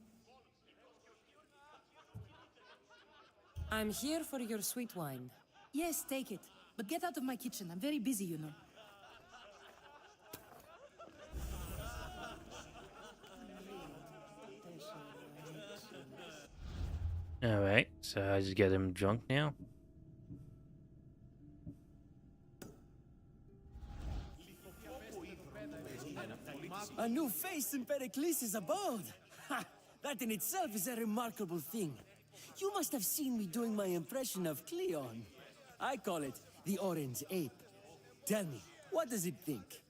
I'm here for your sweet wine. Yes, take it. But get out of my kitchen. I'm very busy, you know. Alright, so I just get him drunk now. A new face in Pericles' abode! Ha! That in itself is a remarkable thing. You must have seen me doing my impression of Cleon. I call it the orange ape. Tell me, what does it think?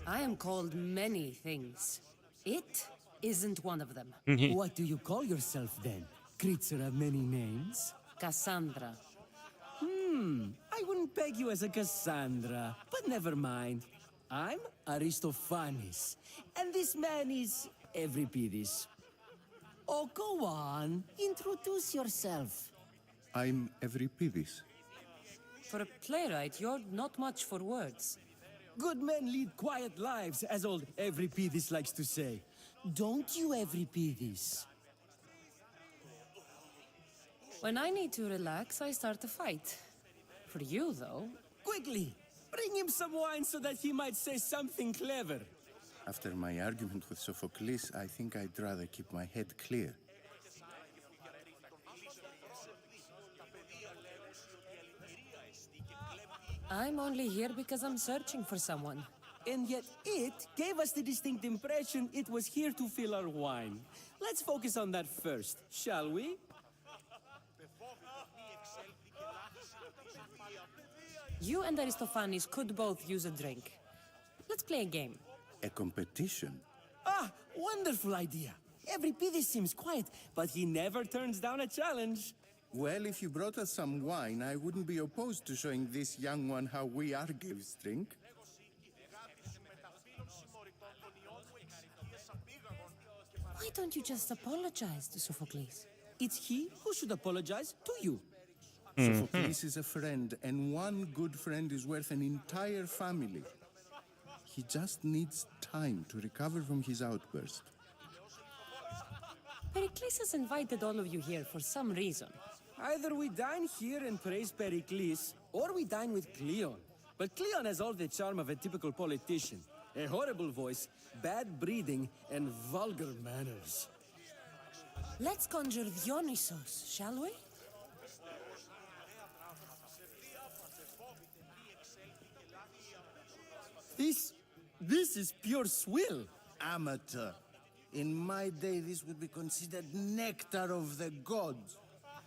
I am called many things. It isn't one of them. What do you call yourself then? Creature of many names? Cassandra. I wouldn't peg you as a Cassandra, but never mind. I'm Aristophanes, and this man is Euripides. Oh, go on. Introduce yourself. I'm Euripides. For a playwright, you're not much for words. Good men lead quiet lives, as old Euripides likes to say. Don't you, Euripides? When I need to relax, I start a fight. For you, though... Quickly! Bring him some wine so that he might say something clever. After my argument with Sophocles, I think I'd rather keep my head clear. I'm only here because I'm searching for someone. And yet it gave us the distinct impression it was here to fill our wine. Let's focus on that first, shall we? You and Aristophanes could both use a drink. Let's play a game. A competition? Ah, wonderful idea. Euripides seems quiet, but he never turns down a challenge. Well, if you brought us some wine, I wouldn't be opposed to showing this young one how we Argives drink. Why don't you just apologize to Sophocles? It's he who should apologize to you. Sophocles is a friend, and one good friend is worth an entire family. He just needs time to recover from his outburst. Pericles has invited all of you here for some reason. Either we dine here and praise Pericles, or we dine with Cleon. But Cleon has all the charm of a typical politician. A horrible voice, bad breeding, and vulgar manners. Let's conjure Dionysos, shall we? This is pure swill. Amateur. In my day, this would be considered nectar of the gods.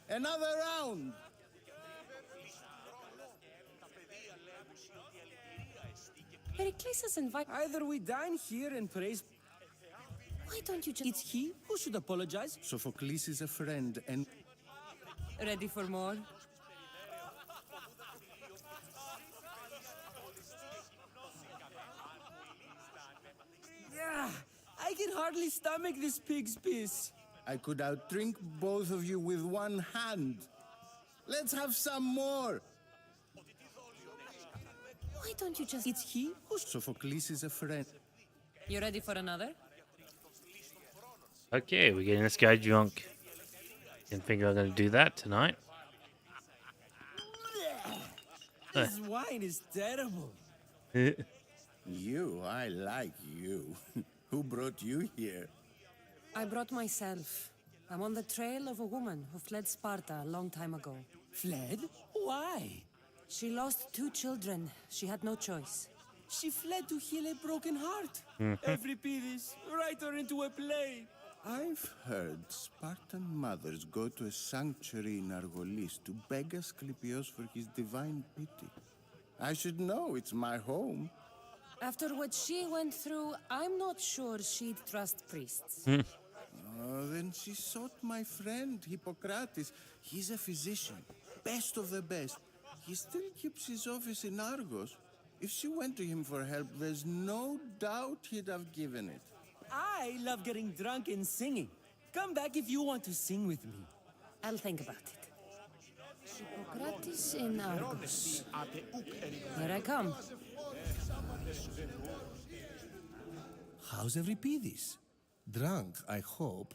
Another round! Pericles has invited... Either we dine here and praise... Why don't you just... It's he who should apologize. Sophocles is a friend, and... Ready for more? Yeah, I can hardly stomach this pig's piss. I could outdrink both of you with one hand. Let's have some more. Why don't you just... It's he who... Sophocles is a friend. You ready for another? Okay, we're getting this guy drunk. Didn't think I was going to do that tonight. This wine is terrible. You, I like you. Who brought you here? I brought myself. I'm on the trail of a woman who fled Sparta a long time ago. Fled? Why? She lost 2 children. She had no choice. She fled to heal a broken heart. Euripides, write her into a play. I've heard Spartan mothers go to a sanctuary in Argolis to beg Asclepios for his divine pity. I should know, it's my home. After what she went through, I'm not sure she'd trust priests. Then she sought my friend, Hippocrates. He's a physician, best of the best. He still keeps his office in Argos. If she went to him for help, there's no doubt he'd have given it. I love getting drunk and singing. Come back if you want to sing with me. I'll think about it. Hippocrates in Argos. Here I come. How's Euripides? Drunk, I hope.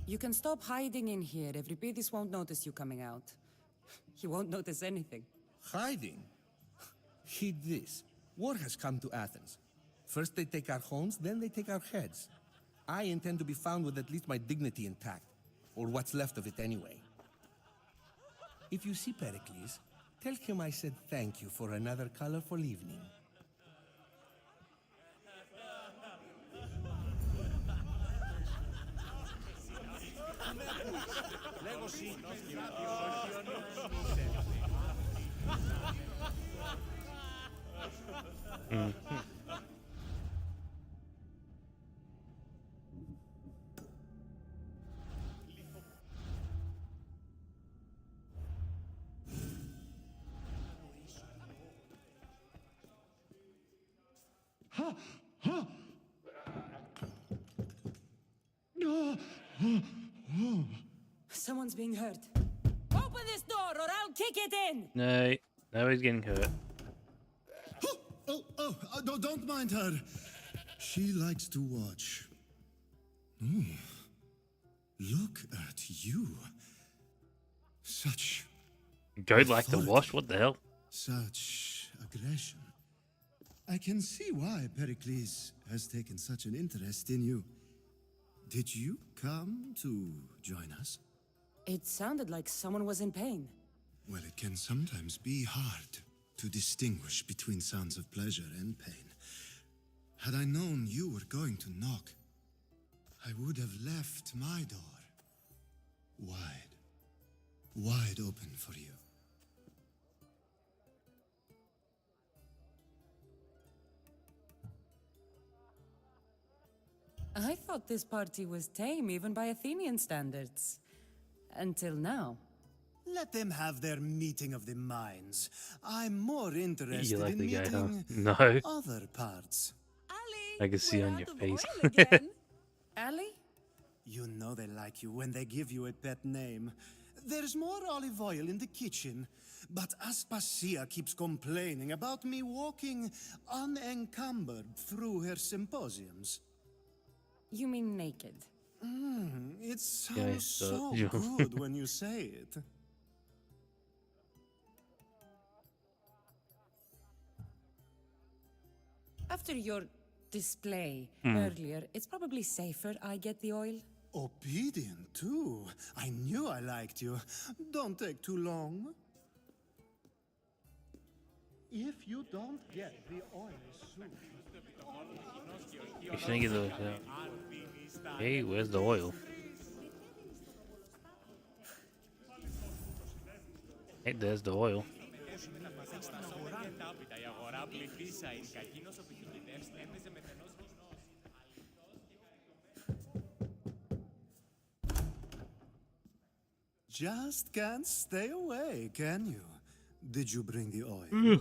You can stop hiding in here. Euripides won't notice you coming out. He won't notice anything. Hiding? Heed this. War has come to Athens. First they take our homes, then they take our heads. I intend to be found with at least my dignity intact. Or what's left of it anyway. If you see Pericles, tell him I said thank you for another colorful evening. Someone's being hurt. Open this door or I'll kick it in! No, nobody's getting hurt. Don't mind her. She likes to watch. Look at you. Such Goat like to wash? What the hell? Such aggression. I can see why Pericles has taken such an interest in you. Did you come to join us? It sounded like someone was in pain. Well, it can sometimes be hard to distinguish between sounds of pleasure and pain. Had I known you were going to knock, I would have left my door wide open for you. I thought this party was tame even by Athenian standards. Until now. Let them have their meeting of the minds. I'm more interested You like in the guy, huh? meeting No. other parts. I can see on your face. Ali? You know they like you when they give you a pet name. There's more olive oil in the kitchen, but Aspasia keeps complaining about me walking unencumbered through her symposiums. You mean naked? It sounds so good when you say it. After your display earlier, it's probably safer I get the oil. Obedient, too. I knew I liked you. Don't take too long. If you don't get the oil soon... You shouldn't get those out. Hey, where's the oil? Hey, there's the oil. Just can't stay away, can you? Did you bring the oil?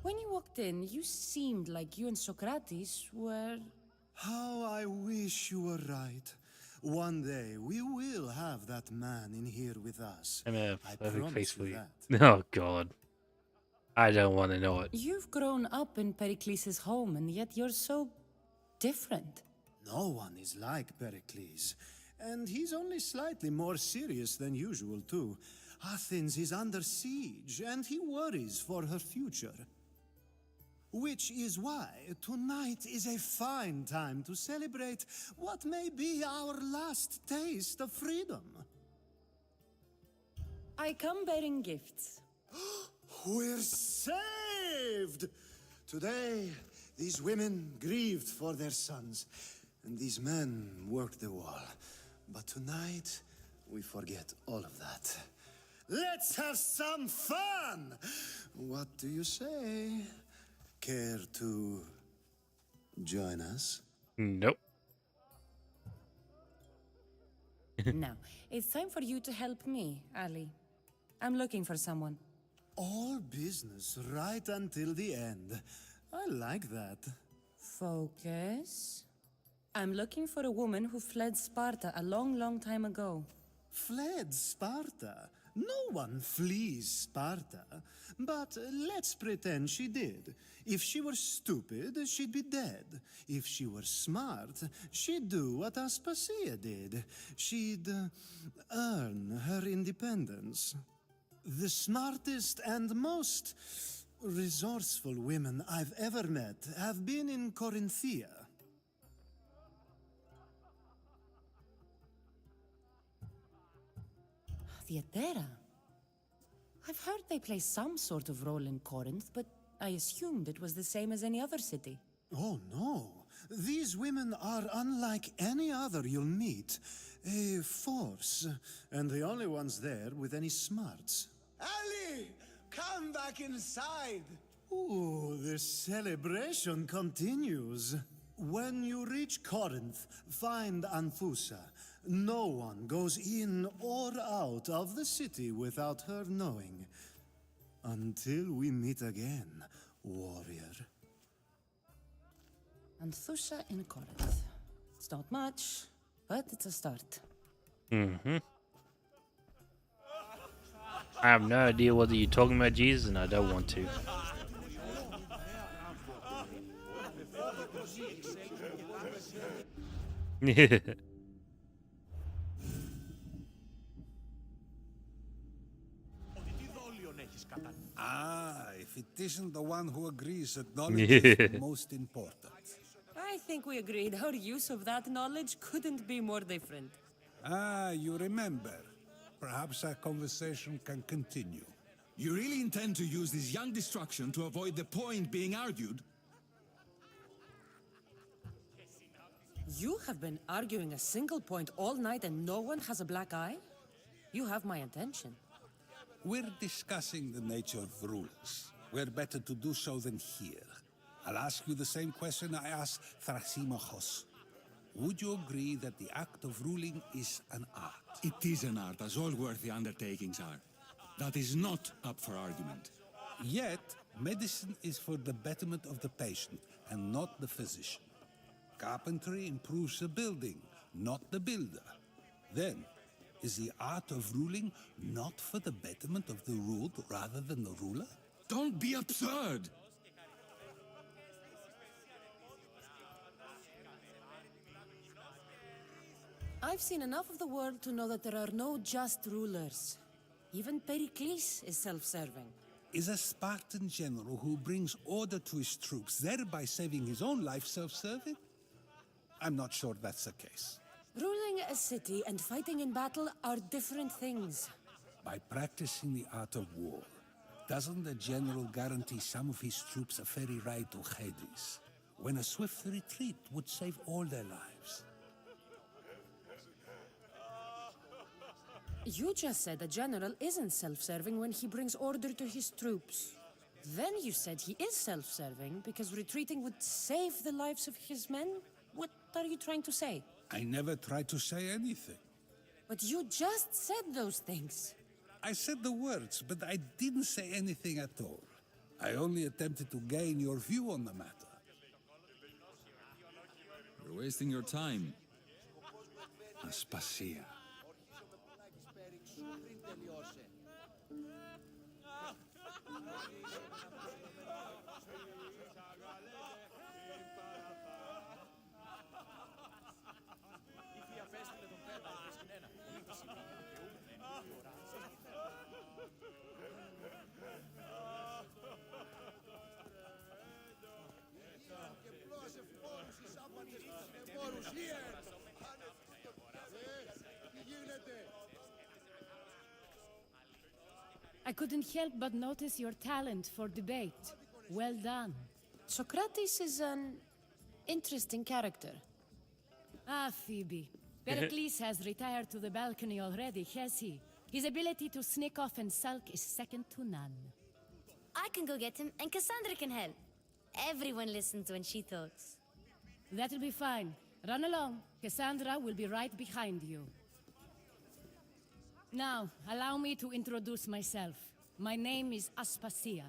When you walked in, you seemed like you and Socrates were... How I wish you were right. One day we will have that man in here with us. I'm a I perfect face promise for you you. that. Oh god. I don't want to know it. You've grown up in Pericles' home, and yet you're so different. No one is like Pericles. And he's only slightly more serious than usual, too. Athens is under siege, and he worries for her future. Which is why tonight is a fine time to celebrate what may be our last taste of freedom. I come bearing gifts. We're saved! Today, these women grieved for their sons, and these men worked the wall. But tonight, we forget all of that. Let's have some fun! What do you say? Care to join us? Nope. Now, it's time for you to help me, Ali. I'm looking for someone. All business right until the end. I like that. Focus. I'm looking for a woman who fled Sparta a long, long time ago. Fled Sparta? No one flees Sparta. But let's pretend she did. If she were stupid, she'd be dead. If she were smart, she'd do what Aspasia did. She'd earn her independence. The smartest and most resourceful women I've ever met have been in Corinthia. Theatera. I've heard they play some sort of role in Corinth, but I assumed it was the same as any other city. Oh, no. These women are unlike any other you'll meet. A force, and the only ones there with any smarts. Ali! Come back inside! Ooh, the celebration continues. When you reach Corinth, find Anfusa. No one goes in or out of the city without her knowing. Until we meet again, warrior. Anthusha in Corinth. It's not much, but it's a start. Mm-hmm. I have no idea whether you're talking about Jesus, and I don't want to. Ah, if it isn't the one who agrees that knowledge is the most important. I think we agreed our use of that knowledge couldn't be more different. Ah, you remember. Perhaps our conversation can continue. You really intend to use this young destruction to avoid the point being argued? You have been arguing a single point all night and no one has a black eye? You have my attention. We're discussing the nature of rules. Where better to do so than here? I'll ask you the same question I asked Thrasymachos. Would you agree that the act of ruling is an art? It is an art, as all worthy undertakings are. That is not up for argument. Yet, medicine is for the betterment of the patient, and not the physician. Carpentry improves the building, not the builder. Then, is the art of ruling not for the betterment of the ruled rather than the ruler? Don't be absurd! I've seen enough of the world to know that there are no just rulers. Even Pericles is self-serving. Is a Spartan general who brings order to his troops, thereby saving his own life, self-serving? I'm not sure that's the case. Ruling a city and fighting in battle are different things. By practicing the art of war, doesn't the general guarantee some of his troops a ferry ride to Hades, when a swift retreat would save all their lives? You just said a general isn't self-serving when he brings order to his troops. Then you said he is self-serving because retreating would save the lives of his men? What are you trying to say? I never tried to say anything. But you just said those things. I said the words, but I didn't say anything at all. I only attempted to gain your view on the matter. You're wasting your time. Aspasia. I couldn't help but notice your talent for debate. Well done. Socrates is an interesting character. Ah, Phoebe. Pericles has retired to the balcony already, has he? His ability to sneak off and sulk is second to none. I can go get him, and Cassandra can help. Everyone listens when she talks. That'll be fine. Run along. Cassandra will be right behind you. Now, allow me to introduce myself. My name is Aspasia.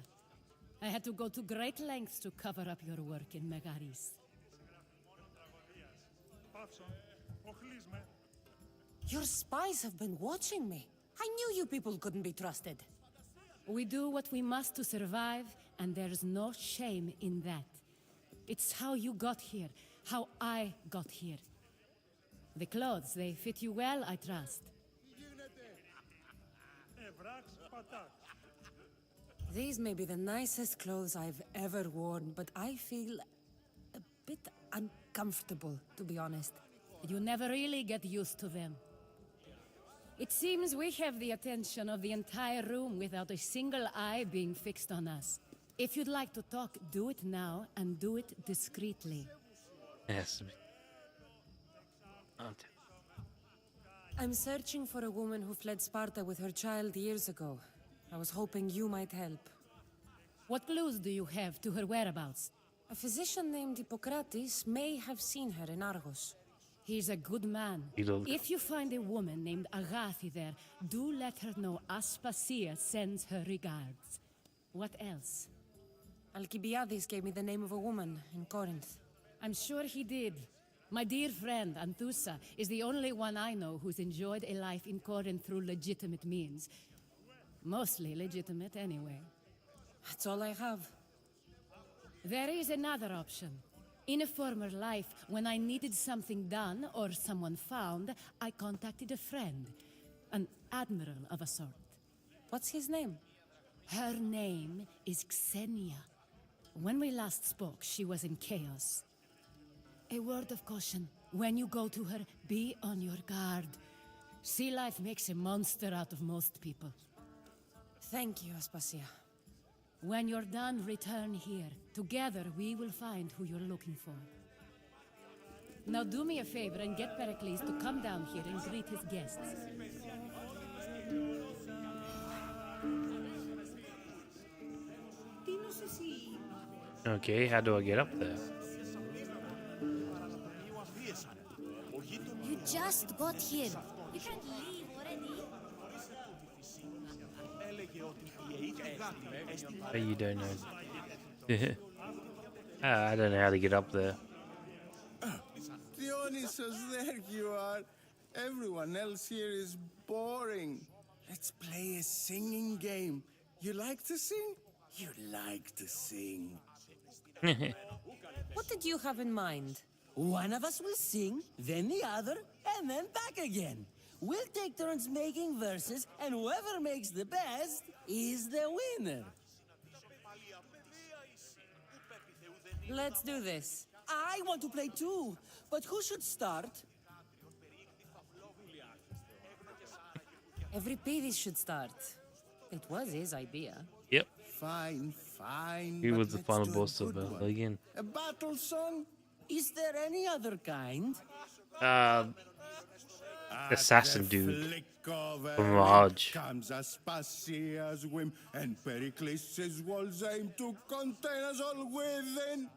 I had to go to great lengths to cover up your work in Megaris. Your spies have been watching me. I knew you people couldn't be trusted. We do what we must to survive, and there's no shame in that. It's how you got here, how I got here. The clothes, they fit you well, I trust. These may be the nicest clothes I've ever worn, but I feel a bit uncomfortable, to be honest. You never really get used to them. It seems we have the attention of the entire room without a single eye being fixed on us. If you'd like to talk, do it now, and do it discreetly. Yes. I'm searching for a woman who fled Sparta with her child years ago. I was hoping you might help. What clues do you have to her whereabouts? A physician named Hippocrates may have seen her in Argos. He's a good man. If you find a woman named Agathi there, do let her know Aspasia sends her regards. What else? Alcibiades gave me the name of a woman in Corinth. I'm sure he did. My dear friend, Anthusa, is the only one I know who's enjoyed a life in Corinth through legitimate means. Mostly legitimate, anyway. That's all I have. There is another option. In a former life, when I needed something done or someone found, I contacted a friend. An admiral of a sort. What's his name? Her name is Xenia. When we last spoke, she was in chaos. A word of caution. When you go to her, be on your guard. Sea life makes a monster out of most people. Thank you, Aspasia. When you're done, return here. Together, we will find who you're looking for. Now do me a favor and get Pericles to come down here and greet his guests. Okay, how do I get up there? You just got here. You can't leave already. Oh, you don't know. I don't know how to get up there. Dionysus, there you are. Everyone else here is boring. Let's play a singing game. You like to sing? You like to sing. What did you have in mind? One of us will sing, then the other, and then back again. We'll take turns making verses, and whoever makes the best is the winner. Let's do this. I want to play too, but who should start? Euripides should start. It was his idea. Yep. Fine, fine. He but was the let's final do a boss of good one. again. A battle song? Is there any other kind? Assassin At the dude flick of a from whip Raj. comes Aspasia's whim, and Pericles' walls aim to contain us all within.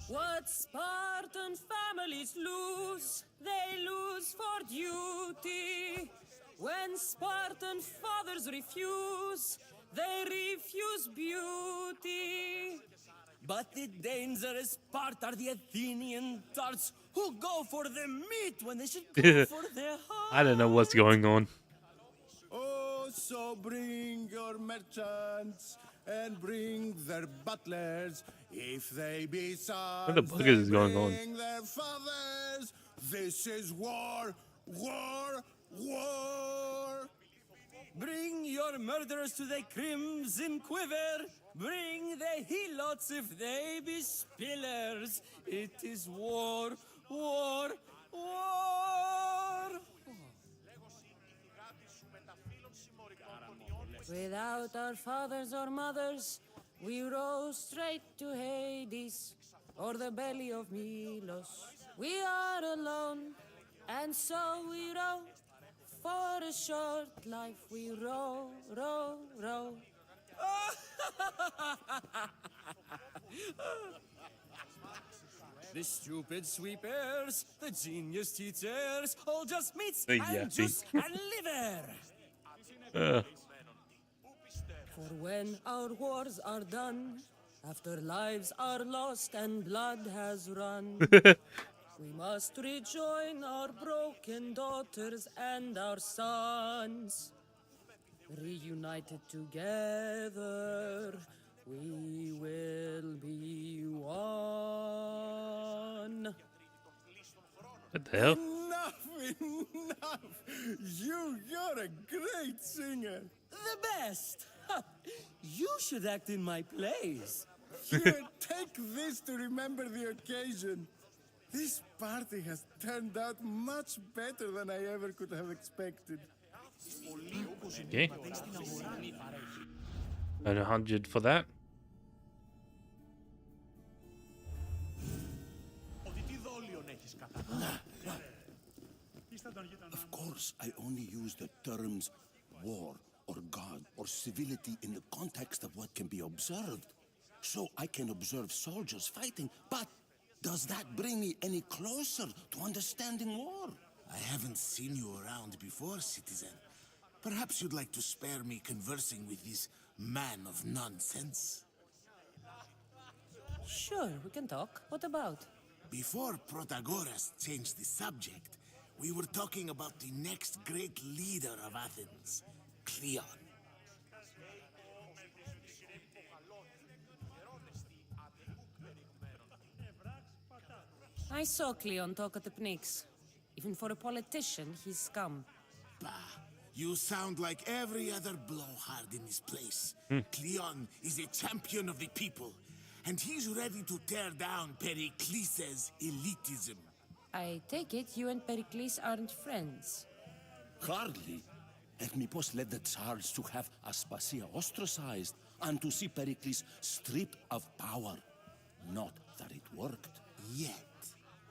What Spartan families lose, they lose for duty. When Spartan fathers refuse, they refuse beauty. But the dangerous part are the Athenian tarts who go for the meat when they should go for the heart. I don't know what's going on. Oh, so bring your merchants and bring their butlers. If they be sons, What the buggers is going on? bring their fathers. This is war, war, war. Bring your murderers to the crimson quiver. Bring the helots if they be spillers. It is war, war, war. Without our fathers or mothers, we row straight to Hades or the belly of Milos. We are alone, and so we row. For a short life we row, row, row. The stupid sweepers, the genius teachers, all just meats Yeah, and juice and liver. For when our wars are done, after lives are lost and blood has run, we must rejoin our broken daughters and our sons. Reunited together, we will be one. What the hell? Enough, enough! You're a great singer. The best! You should act in my plays. Here, take this to remember the occasion. This party has turned out much better than I ever could have expected. Okay. And 100 for that. Of course, I only use the terms war or God or civility in the context of what can be observed. So I can observe soldiers fighting, but does that bring me any closer to understanding war? I haven't seen you around before, citizen. Perhaps you'd like to spare me conversing with this man of nonsense? Sure, we can talk. What about? Before Protagoras changed the subject, we were talking about the next great leader of Athens, Cleon. I saw Cleon talk at the Pnyx. Even for a politician, he's scum. Bah, you sound like every other blowhard in this place. Cleon is a champion of the people, and he's ready to tear down Pericles' elitism. I take it you and Pericles aren't friends. Hardly. Ethnippos led the Tsars to have Aspasia ostracized and to see Pericles stripped of power. Not that it worked. Yet,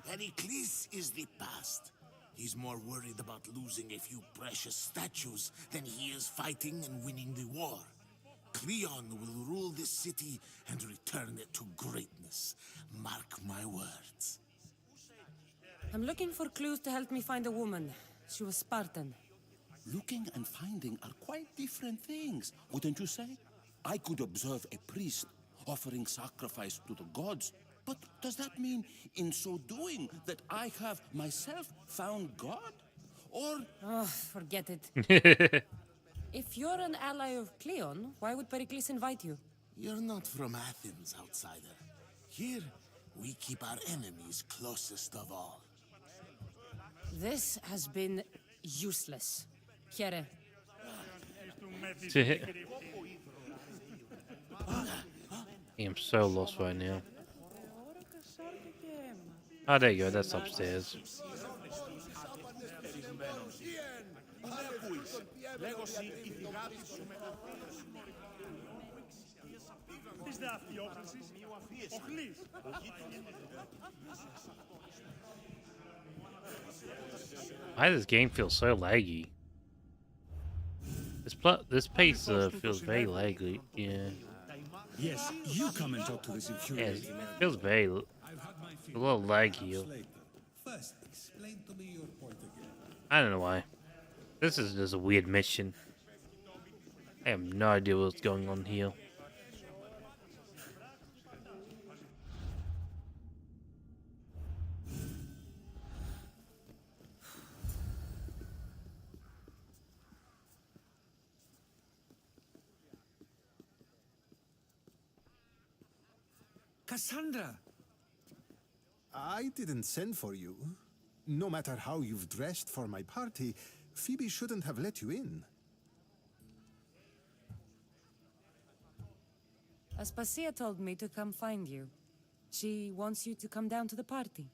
Pericles is the past. He's more worried about losing a few precious statues than he is fighting and winning the war. Cleon will rule this city and return it to greatness. Mark my words. I'm looking for clues to help me find a woman. She was Spartan. Looking and finding are quite different things, wouldn't you say? I could observe a priest offering sacrifice to the gods, but does that mean, in so doing, that I have myself found God? Or... Oh, forget it. If you're an ally of Cleon, why would Pericles invite you? You're not from Athens, outsider. Here, we keep our enemies closest of all. This has been useless. Chiere. I'm so lost right now. Oh, there you go. That's upstairs. Why does this game feel so laggy? This pace feels very laggy. Yeah. Yes, you come and talk to this Yeah, infuriating it man. feels very a little laggy. First, explain to me your point again. I don't know why. This is just a weird mission. I have no idea what's going on here. Cassandra! I didn't send for you. No matter how you've dressed for my party, Phoebe shouldn't have let you in. Aspasia told me to come find you. She wants you to come down to the party.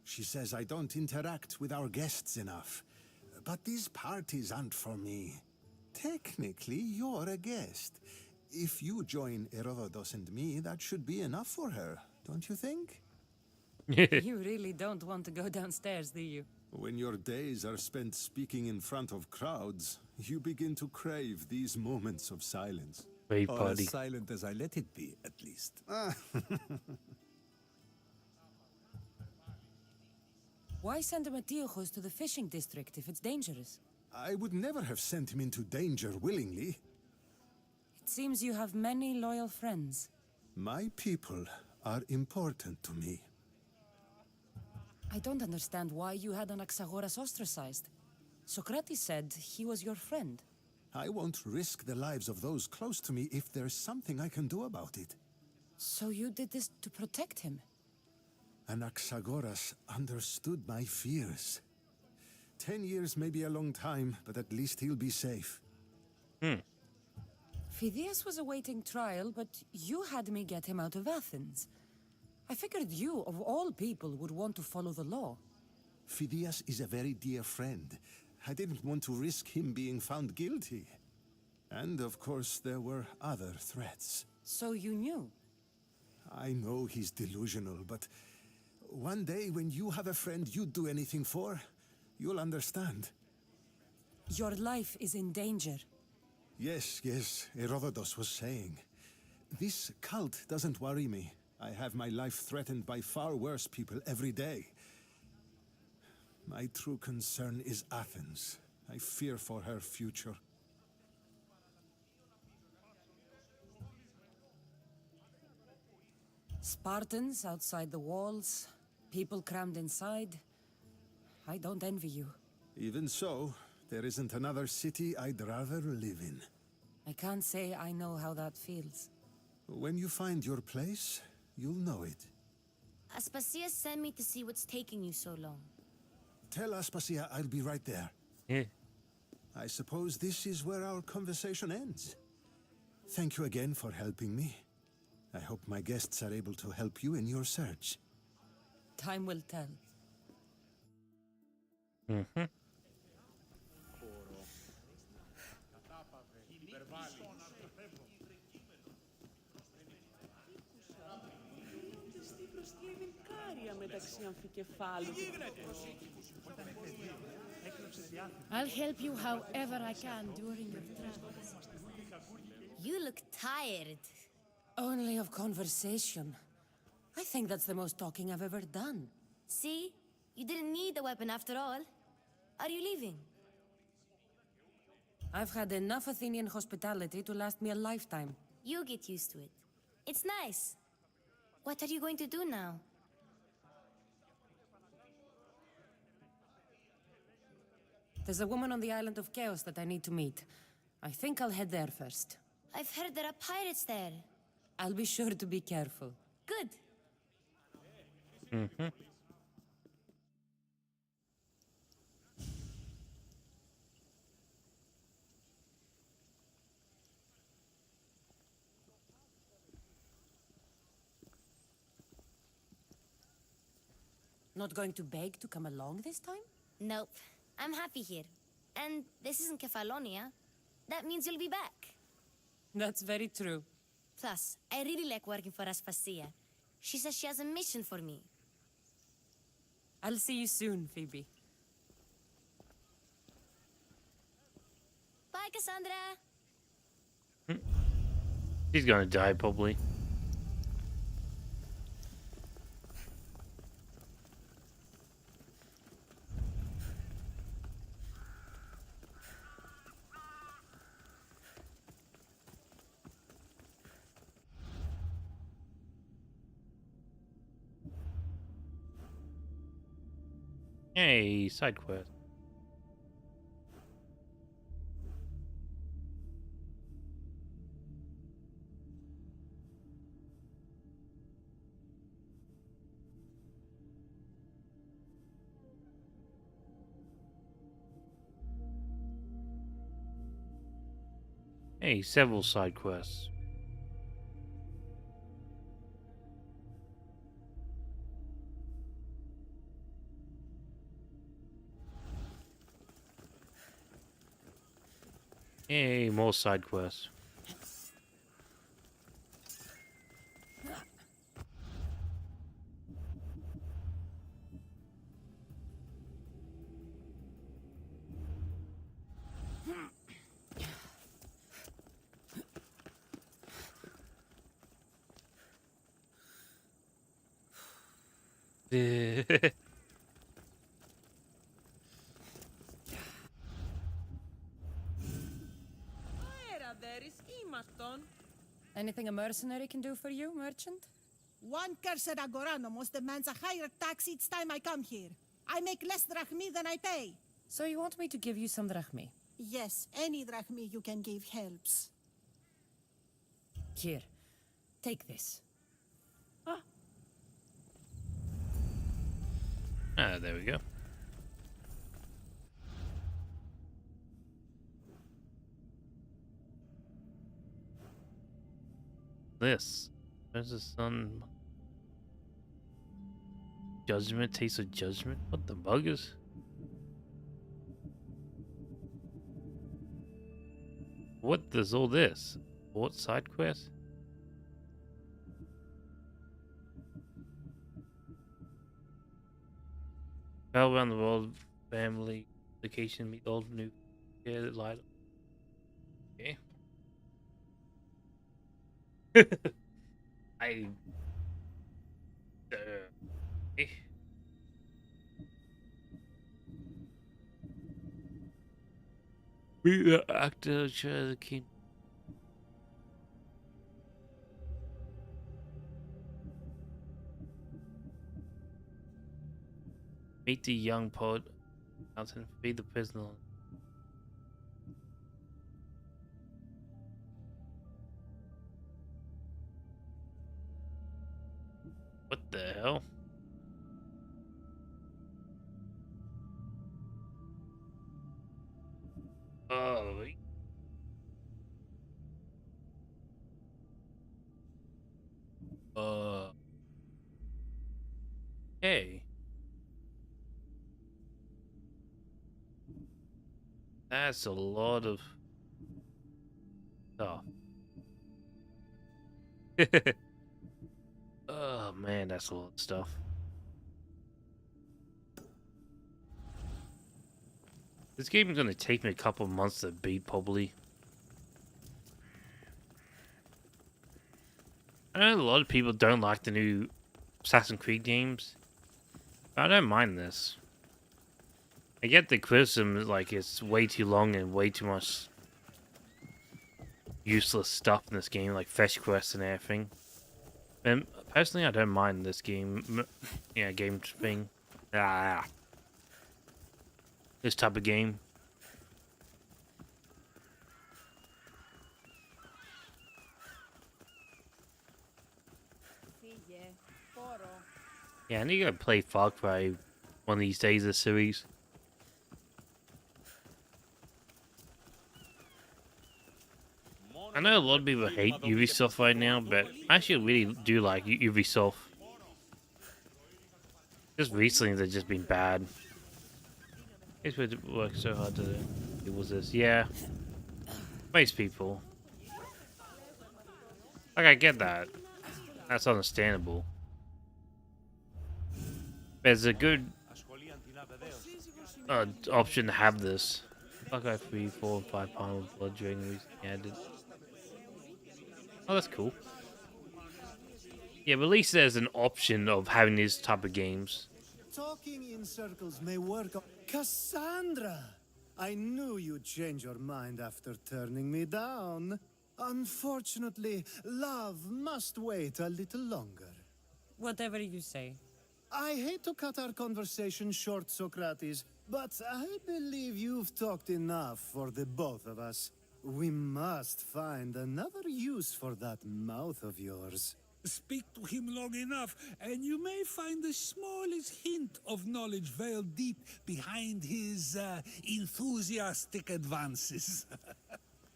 She says I don't interact with our guests enough. But these parties aren't for me. Technically, you're a guest. If you join Herodotus and me, that should be enough for her, don't you think? You really don't want to go downstairs, do you? When your days are spent speaking in front of crowds, you begin to crave these moments of silence. Rave Or party. as silent as I let it be, at least. Why send Metiochos to the fishing district if it's dangerous? I would never have sent him into danger willingly. It seems you have many loyal friends. My people are important to me. I don't understand why you had Anaxagoras ostracized. Socrates said he was your friend. I won't risk the lives of those close to me if there's something I can do about it. So you did this to protect him? Anaxagoras understood my fears. 10 years may be a long time, but at least he'll be safe. Phidias was awaiting trial, but you had me get him out of Athens. I figured you, of all people, would want to follow the law. Phidias is a very dear friend. I didn't want to risk him being found guilty. And of course, there were other threats. So you knew? I know he's delusional, but one day when you have a friend you'd do anything for, you'll understand. Your life is in danger. Yes, Herodotus was saying. This cult doesn't worry me. I have my life threatened by far worse people every day. My true concern is Athens. I fear for her future. Spartans outside the walls, people crammed inside. I don't envy you. Even so, there isn't another city I'd rather live in. I can't say I know how that feels. When you find your place, you'll know it. Aspasia sent me to see what's taking you so long. Tell Aspasia I'll be right there. Yeah. I suppose this is where our conversation ends. Thank you again for helping me. I hope my guests are able to help you in your search. Time will tell. Mm-hmm. I'll help you however I can during your travels. You look tired. Only of conversation. I think that's the most talking I've ever done. See? You didn't need the weapon after all. Are you leaving? I've had enough Athenian hospitality to last me a lifetime. You get used to it. It's nice. What are you going to do now? There's a woman on the island of Chaos that I need to meet. I think I'll head there first. I've heard there are pirates there. I'll be sure to be careful. Good. Mm-hmm. Not going to beg to come along this time? Nope. I'm happy here. And this isn't Kefalonia. That means you'll be back. That's very true. Plus, I really like working for Aspasia. She says she has a mission for me. I'll see you soon, Phoebe. Bye, Cassandra. She's gonna die, probably. Hey, side quest. Hey, several side quests. Hey, more side quests. Anything a mercenary can do for you, merchant? One cursed agoranomos demands a higher tax each time I come here. I make less drachmi than I pay. So you want me to give you some drachmi? Yes, any drachmi you can give helps. Here, take this. Ah, there we go. This. There's the sun. Judgment, taste of judgment? What the buggers? What is all this? What side quest? Travel around the world, family, vacation, meet old new, yeah, light. Okay. I. Eh. Meet the actor, share the king. Meet the young poet, mountain, feed the prisoner. What the hell? Oh, hey, that's a lot of stuff. Oh man, that's a lot of stuff. This game is gonna take me a couple months to beat, probably. I know a lot of people don't like the new Assassin's Creed games, but I don't mind this. I get the criticism, like it's way too long and way too much useless stuff in this game, like fetch quests and everything. And personally, I don't mind this game. Yeah, game thing. This type of game. Yeah, I need to go play Far Cry one of these days, this series. I know a lot of people hate Ubisoft right now, but I actually really do like Ubisoft. Just recently, they've just been bad. It's worked so hard to deal with this. Yeah. Most people. Like, I get that. That's understandable. There's a good option to have this. Like I 3, 4, and 5 pound of blood during the recently added. Oh, that's cool. Yeah, but at least there's an option of having these type of games. Talking in circles may work. Cassandra! I knew you'd change your mind after turning me down. Unfortunately, love must wait a little longer. Whatever you say. I hate to cut our conversation short, Socrates, but I believe you've talked enough for the both of us. We must find another use for that mouth of yours. Speak to him long enough, and you may find the smallest hint of knowledge veiled deep behind his enthusiastic advances.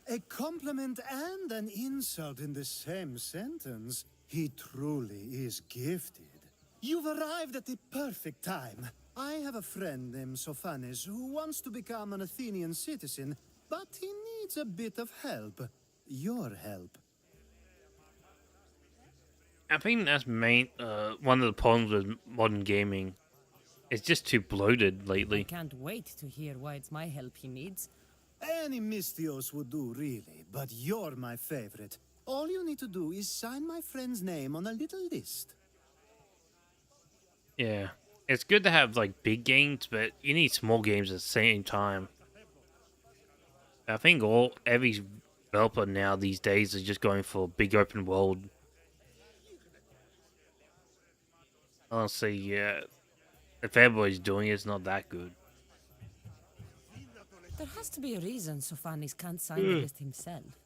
A compliment and an insult in the same sentence. He truly is gifted. You've arrived at the perfect time. I have a friend named Sophanes who wants to become an Athenian citizen, but he needs a bit of help. Your help. I think that's one of the problems with modern gaming. It's just too bloated lately. I can't wait to hear why it's my help he needs. Any Mystios would do, really, but you're my favorite. All you need to do is sign my friend's name on a little list. Yeah. It's good to have, like, big games, but you need small games at the same time. I think every developer now these days is just going for big open world. Honestly, yeah. If everybody's doing it, it's not that good. There has to be a reason Sophanes can't sign the list himself.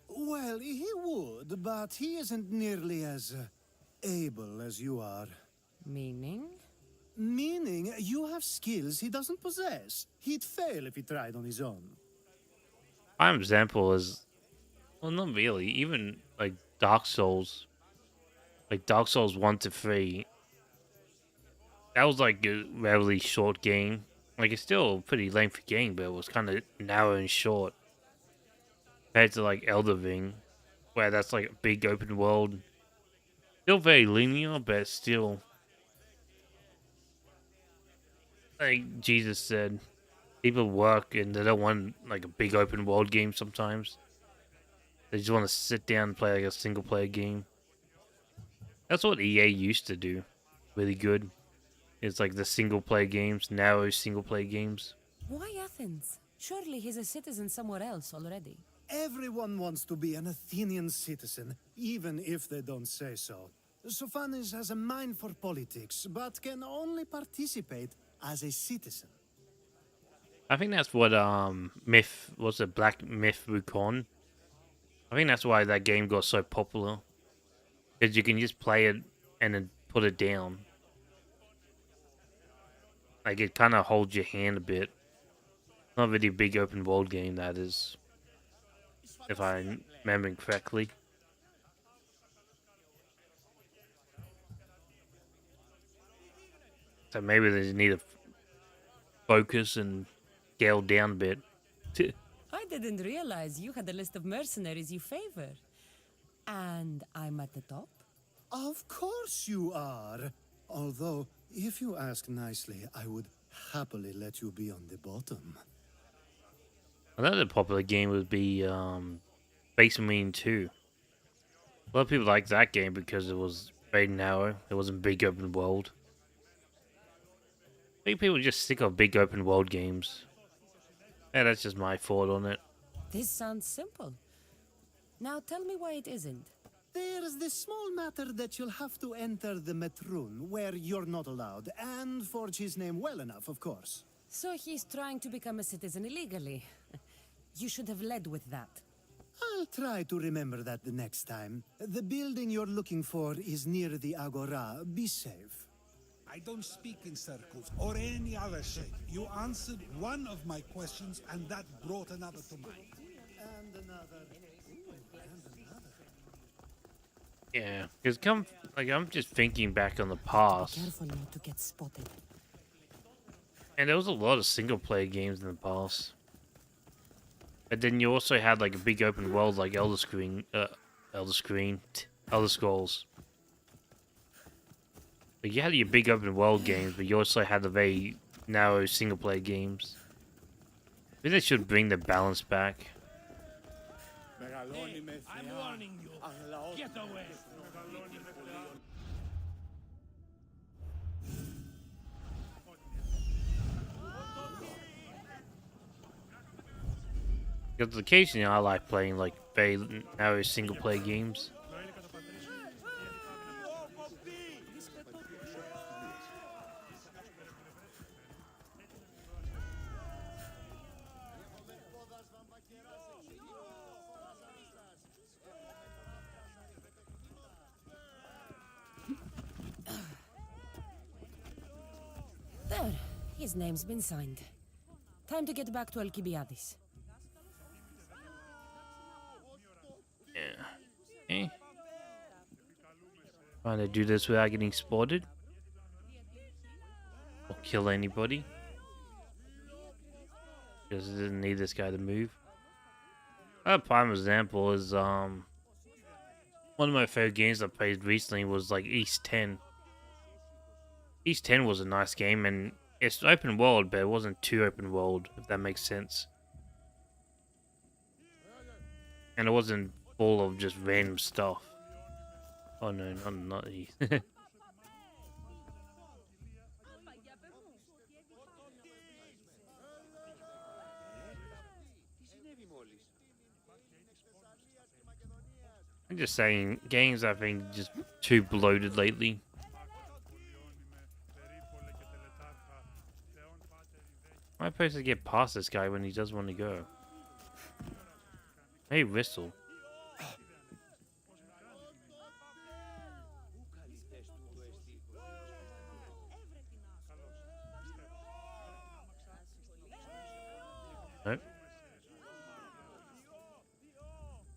Well, he would, but he isn't nearly as able as you are. Meaning? Meaning, you have skills he doesn't possess. He'd fail if he tried on his own. Prime example is, well, not really. Even like Dark Souls, like Dark Souls 1 to 3. That was like a relatively short game. Like it's still a pretty lengthy game, but it was kind of narrow and short compared to like Elder Ring, where that's like a big open world. Still very linear, but still. Like Jesus said, people work and they don't want like a big open world game sometimes. They just want to sit down and play like a single player game. That's what EA used to do. Really good. It's like the single player games, narrow single player games. Why Athens? Surely he's a citizen somewhere else already. Everyone wants to be an Athenian citizen, even if they don't say so. Sophanes has a mind for politics, but can only participate as a citizen. I think that's what Myth was it Black Myth Wukong? I think that's why that game got so popular. Because you can just play it and then put it down. Like it kind of holds your hand a bit. Not really a big open world game, that is. If I'm remembering correctly. So maybe they need to focus and scale down a bit. I didn't realize you had a list of mercenaries you favor. And I'm at the top? Of course you are. Although, if you ask nicely, I would happily let you be on the bottom. Another popular game would be Space Marine 2. A lot of people like that game because it was very narrow. It wasn't big open world. I think people just sick of big open world games. Yeah, that's just my thought on it. This sounds simple. Now tell me why it isn't. There's this small matter that you'll have to enter the Metroon, where you're not allowed, and forge his name well enough, of course. So he's trying to become a citizen illegally. You should have led with that. I'll try to remember that the next time. The building you're looking for is near the Agora. Be safe. I don't speak in circles or any other shape. You answered one of my questions, and that brought another to mind. And another. Yeah, because I'm just thinking back on the past. Be careful not to get spotted. And there was a lot of single player games in the past. But then you also had like a big open world like Elder Scrolls. Like you had your big open world games, but you also had the very narrow single player games. I think they should bring the balance back. I'm warning you. Get away. Because occasionally I like playing like very narrow single player games. There, his name's been signed. Time to get back to Alcibiades. Yeah. Eh? Trying to do this without getting spotted? Or kill anybody? Because I didn't need this guy to move. A prime example is one of my favorite games I played recently was like East 10. East 10 was a nice game and it's open world, but it wasn't too open world, if that makes sense. And it wasn't full of just random stuff. Oh no, not East. I'm just saying, games I think just too bloated lately. Am I supposed to get past this guy when he does want to go? Hey, whistle. Nope.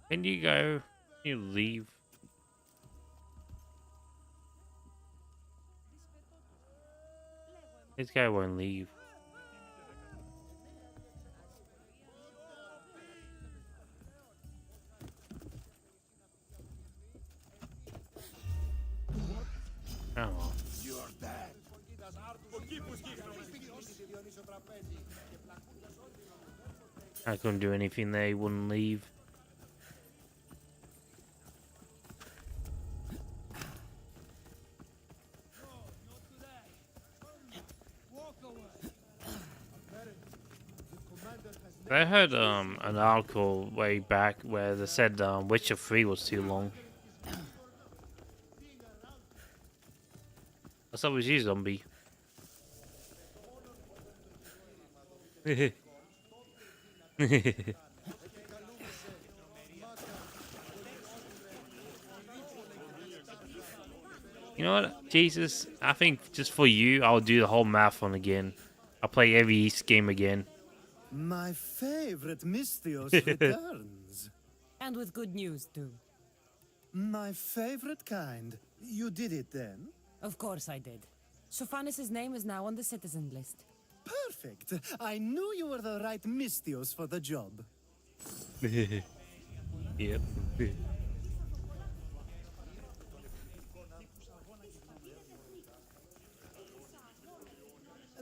Can you go? Can you leave? This guy won't leave. Oh. You're dead. I couldn't do anything there, he wouldn't leave. I heard an article way back where they said Witcher 3 was too long. What's up with you, zombie? You know what, Jesus? I think just for you, I'll do the whole marathon again. I'll play every East game again. My favorite Mystios returns. And with good news, too. My favorite kind. You did it then? Of course I did. Sophanis' name is now on the citizen list. Perfect. I knew you were the right Mystios for the job. Yep.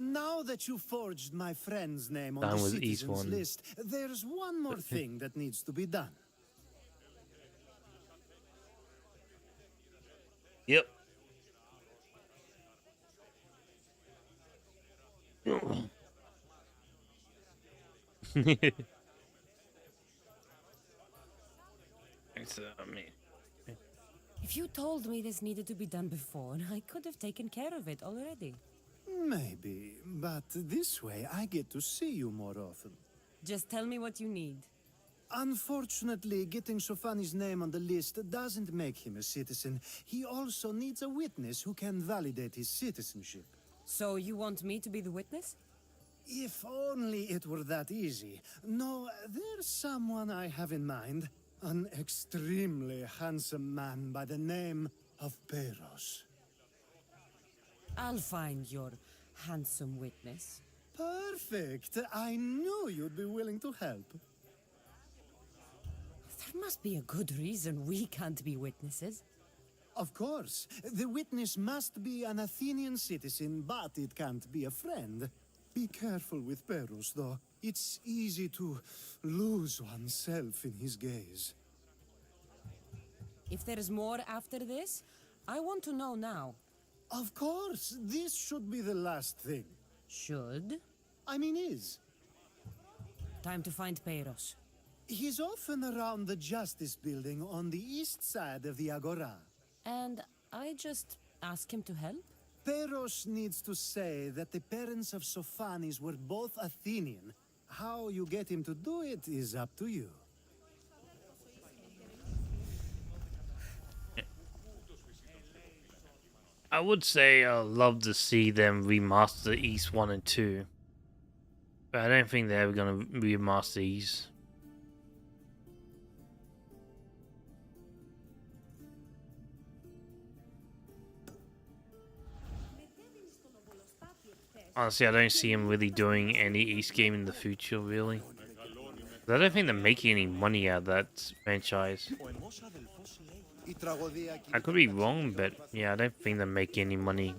Now that you forged my friend's name on Done the with each citizens one. list, there's one more thing that needs to be done. Yep. If you told me this needed to be done before, I could have taken care of it already. Maybe, but this way I get to see you more often. Just tell me what you need. Unfortunately, getting Sofani's name on the list doesn't make him a citizen. He also needs a witness who can validate his citizenship. So you want me to be the witness? If only it were that easy. No, there's someone I have in mind. An extremely handsome man by the name of Peros. I'll find your handsome witness. Perfect. I knew you'd be willing to help. There must be a good reason we can't be witnesses. Of course. The witness must be an Athenian citizen, but it can't be a friend. Be careful with Peros, though. It's easy to lose oneself in his gaze. If there is more after this, I want to know now. Of course. This should be the last thing. Should? I mean is. Time to find Peros. He's often around the Justice Building on the east side of the Agora. And I just ask him to help? Peros needs to say that the parents of Sophanis were both Athenian. How you get him to do it is up to you. I would say I'd love to see them remaster East 1 and 2. But I don't think they're ever going to remaster East. Honestly, I don't see him really doing any East game in the future, really. I don't think they're making any money out of that franchise. I could be wrong, but yeah, I don't think they're making any money.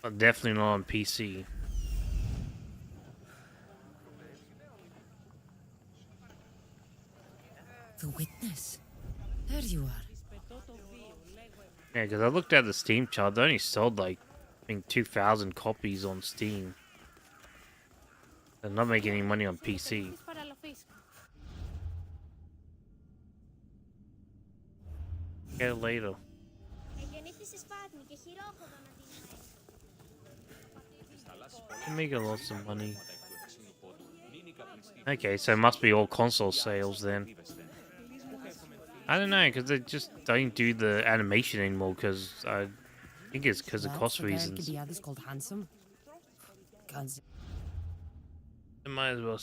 But definitely not on PC. The witness. There you are. Yeah, because I looked at the Steam chart, they only sold like, I think 2,000 copies on Steam. They're not making any money on PC. Get it later. They're making lots of money. Okay, so it must be all console sales then. I don't know, because they just don't do the animation anymore, because I think it's because of cost reasons. That's called handsome. They might as well.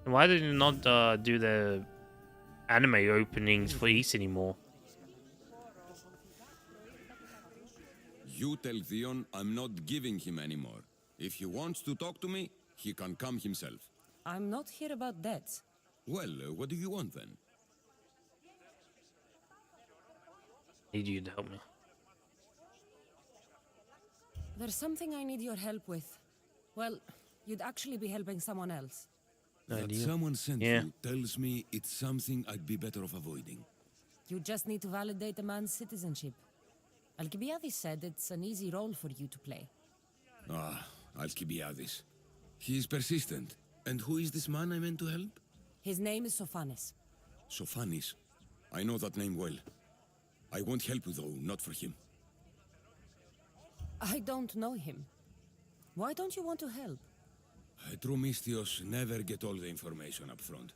Why did they not do the anime openings for East anymore? You tell Theon I'm not giving him anymore. If he wants to talk to me, he can come himself. I'm not here about debts. Well, what do you want then? Need you to help me. There's something I need your help with. Well, you'd actually be helping someone else. That someone sent you tells me it's something I'd be better off avoiding. You just need to validate a man's citizenship. Alcibiades said it's an easy role for you to play. Ah, Alcibiades. He is persistent. And who is this man I meant to help? His name is Sophanes. Sophanes. I know that name well. I won't help you though, not for him. I don't know him. Why don't you want to help? True Mystios never get all the information up front.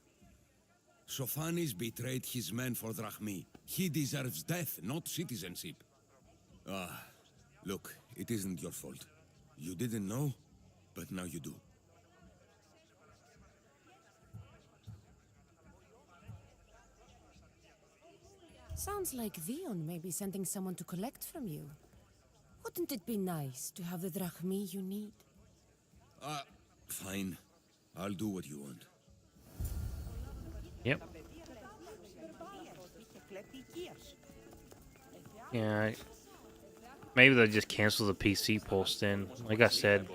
Sophanes betrayed his men for Drachmi. He deserves death, not citizenship. Ah, look, it isn't your fault. You didn't know, but now you do. Sounds like Vion may be sending someone to collect from you. Wouldn't it be nice to have the drachmi you need? Fine. I'll do what you want. Yep. Yeah. Maybe they'll just cancel the PC post then. Like I said,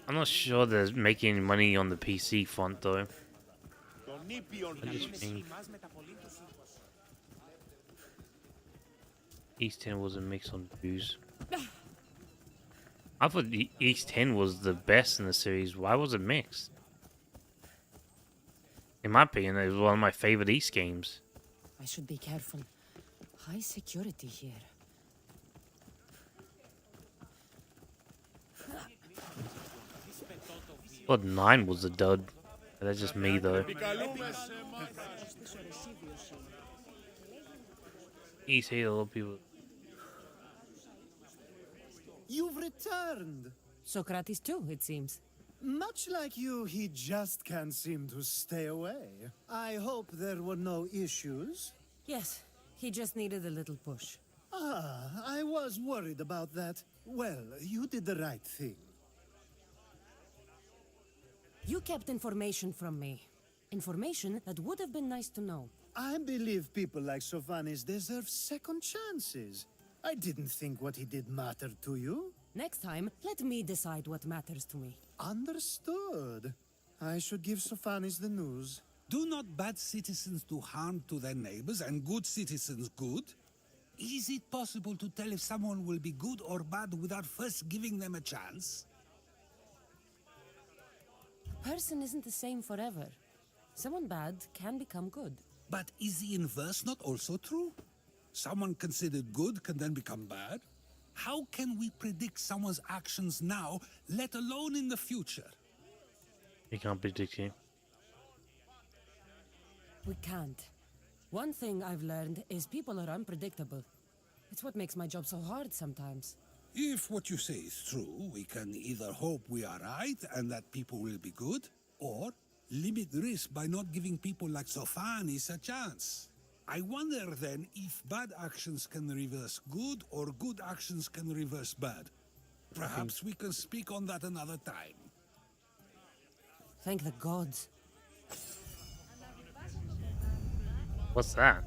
I'm not sure they're making any money on the PC front though. I just think East 10 was a mix on views. I thought the East 10 was the best in the series. Why was it mixed? In my opinion, it was one of my favorite East games. I should be careful. High security here. But 9 was a dud. That's just me though. East hate a lot of people. You've returned. Socrates too, it seems. Much like you, he just can't seem to stay away. I hope there were no issues. Yes, he just needed a little push. Ah, I was worried about that. Well, you did the right thing. You kept information from me. Information that would have been nice to know. I believe people like Sophanes deserve second chances. I didn't think what he did mattered to you. Next time, let me decide what matters to me. Understood. I should give Sophanes the news. Do not bad citizens do harm to their neighbors and good citizens good? Is it possible to tell if someone will be good or bad without first giving them a chance? A person isn't the same forever. Someone bad can become good. But is the inverse not also true? Someone considered good can then become bad? How can we predict someone's actions now, let alone in the future? You can't predict it. We can't. One thing I've learned is people are unpredictable. It's what makes my job so hard sometimes. If what you say is true, we can either hope we are right and that people will be good, or limit risk by not giving people like Sophanes a chance. I wonder then if bad actions can reverse good or good actions can reverse bad. Perhaps we can speak on that another time. Thank the gods. What's that?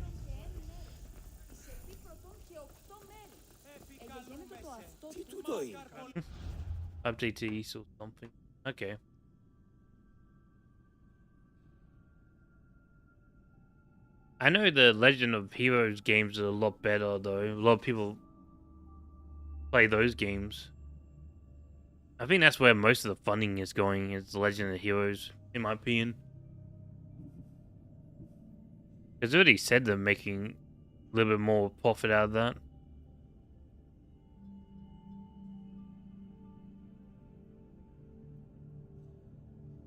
Update to East or something. Okay. I know the Legend of Heroes games are a lot better though. A lot of people play those games. I think that's where most of the funding is going, is the Legend of Heroes, in my opinion. Because they already said they're making a little bit more profit out of that.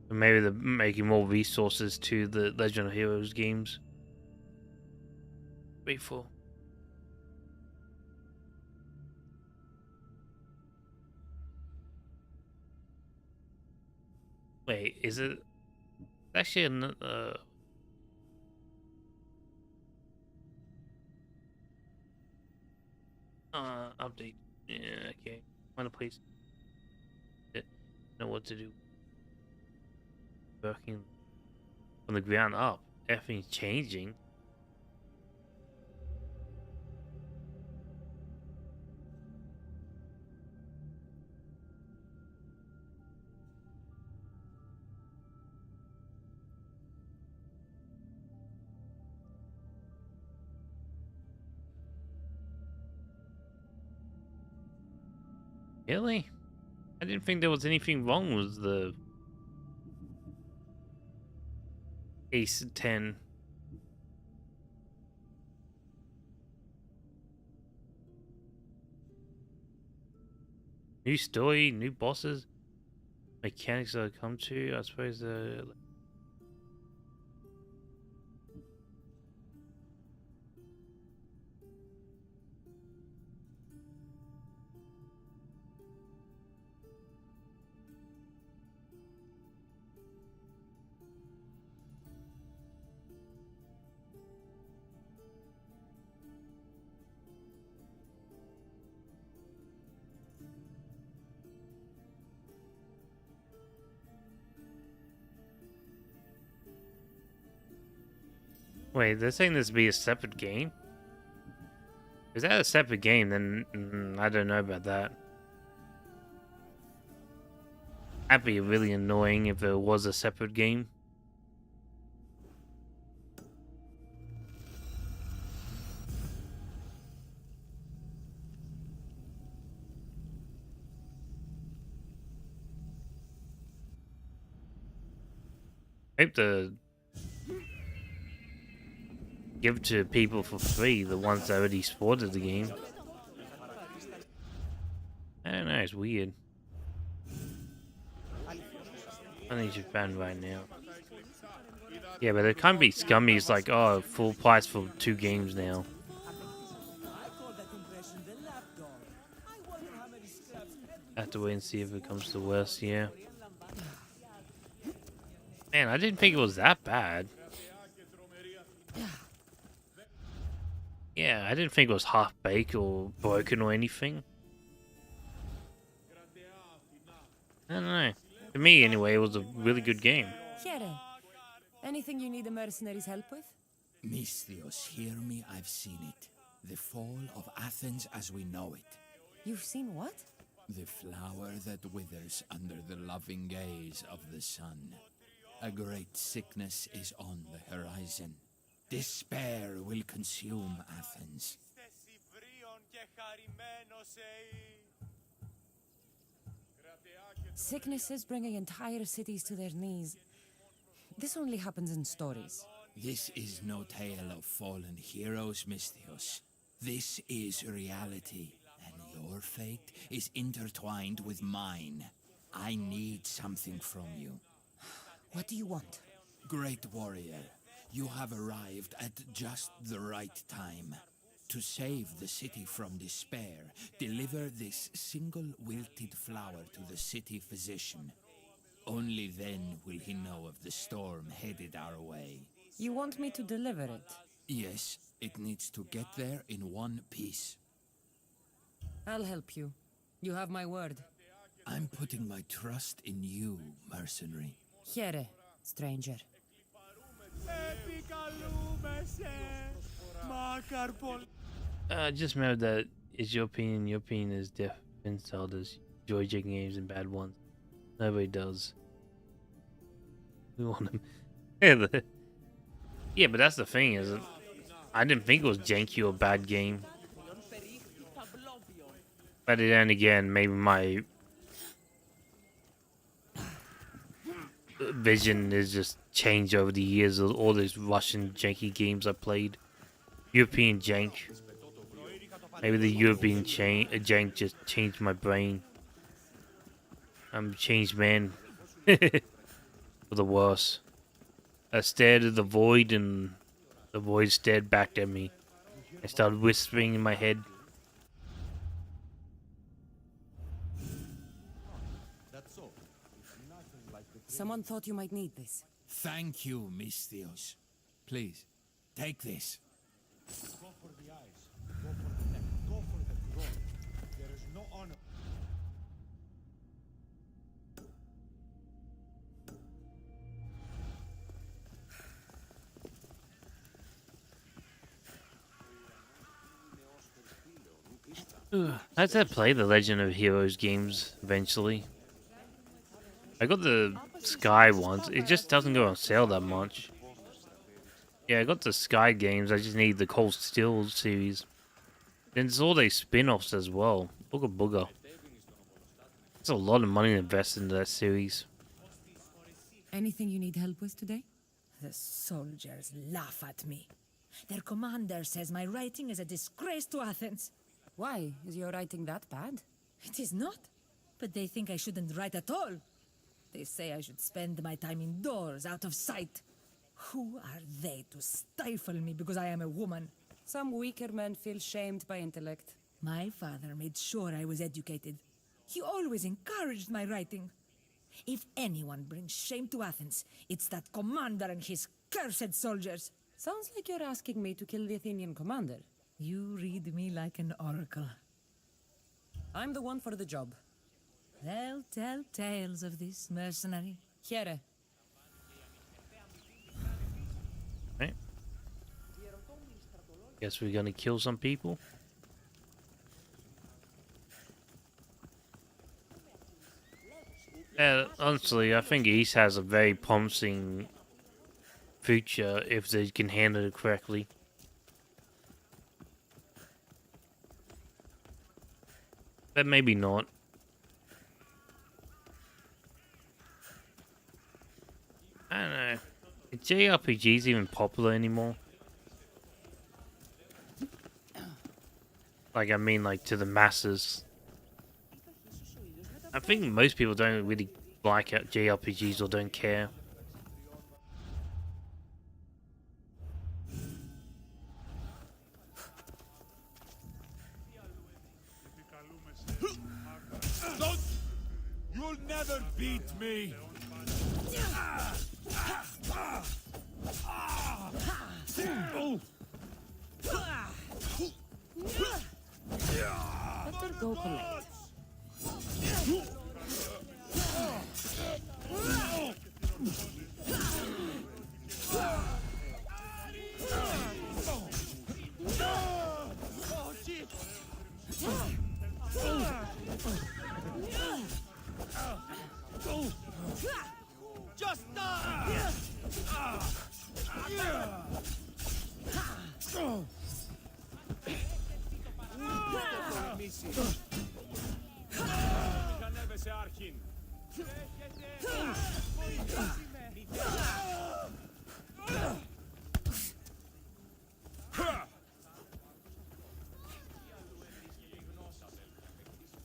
Or maybe they're making more resources to the Legend of Heroes games. Wait for. Wait, is it actually an update? Yeah, okay. Find a place. Know what to do. Working from the ground up. Everything's changing. Really? I didn't think there was anything wrong with the Ace 10. New story, new bosses, mechanics that I come to. I suppose wait, they're saying this be a separate game? Is that a separate game? Then I don't know about that. That'd be really annoying if it was a separate game. I hope to give to people for free, the ones that already supported the game. I don't know, it's weird. I need Japan right now. Yeah, but it can't be scummy. It's like, oh, full price for 2 games now. I have to wait and see if it comes to worse, yeah. Man, I didn't think it was that bad. Yeah, I didn't think it was half-baked or broken or anything. I don't know. To me, anyway, it was a really good game. Here, anything you need the mercenaries' help with? Misthios, hear me, I've seen it. The fall of Athens as we know it. You've seen what? The flower that withers under the loving gaze of the sun. A great sickness is on the horizon. Despair will consume Athens. Sickness is bringing entire cities to their knees. This only happens in stories. This is no tale of fallen heroes, Misthios. This is reality, and your fate is intertwined with mine. I need something from you. What do you want? Great warrior, you have arrived at just the right time. To save the city from despair, deliver this single wilted flower to the city physician. Only then will he know of the storm headed our way. You want me to deliver it? Yes, it needs to get there in one piece. I'll help you. You have my word. I'm putting my trust in you, mercenary. Here, stranger. Just remember that it's your opinion. Your opinion is different. So does enjoy taking games and bad ones. Nobody does. We want them. Yeah, but that's the thing, is I didn't think it was janky or a bad game. But then again, maybe my vision is just changed over the years of all those Russian janky games I played. European jank. Maybe the European jank just changed my brain. I'm a changed man. For the worse. I stared at the void and the void stared back at me. I started whispering in my head. Someone thought you might need this. Thank you, Misthios. Please, take this. Go for the eyes. Go for the neck. Go for the groin. There is no honor. I had to play the Legend of Heroes games eventually. I got the Sky ones. It just doesn't go on sale that much. Yeah, I got the Sky games. I just need the Cold Steel series. Then there's all these spin-offs as well. Booga booga. That's a lot of money invested into that series. Anything you need help with today? The soldiers laugh at me. Their commander says my writing is a disgrace to Athens. Why? Is your writing that bad? It is not. But they think I shouldn't write at all. They say I should spend my time indoors, out of sight. Who are they to stifle me because I am a woman? Some weaker men feel shamed by intellect. My father made sure I was educated. He always encouraged my writing. If anyone brings shame to Athens, it's that commander and his cursed soldiers. Sounds like you're asking me to kill the Athenian commander. You read me like an oracle. I'm the one for the job. They'll tell tales of this mercenary. Here. Right. Guess we're gonna kill some people. Honestly, I think East has a very promising future if they can handle it correctly. But maybe not. I don't know. Is JRPGs even popular anymore? Like, I mean, like, to the masses. I think most people don't really like JRPGs or don't care. Don't! You'll never beat me! Better go collect. Just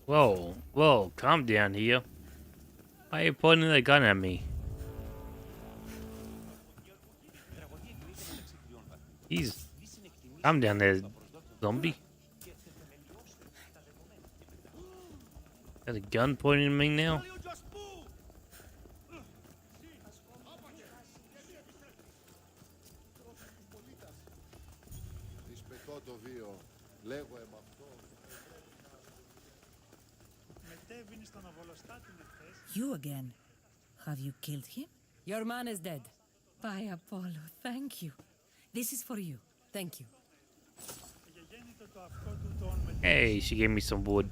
Whoa, whoa, calm down here. Why are you pointing that gun at me? He's... calm down there, zombie. Got a gun pointing at me now? You again. Have you killed him? Your man is dead. By Apollo, thank you. This is for you. Thank you. Hey, she gave me some wood.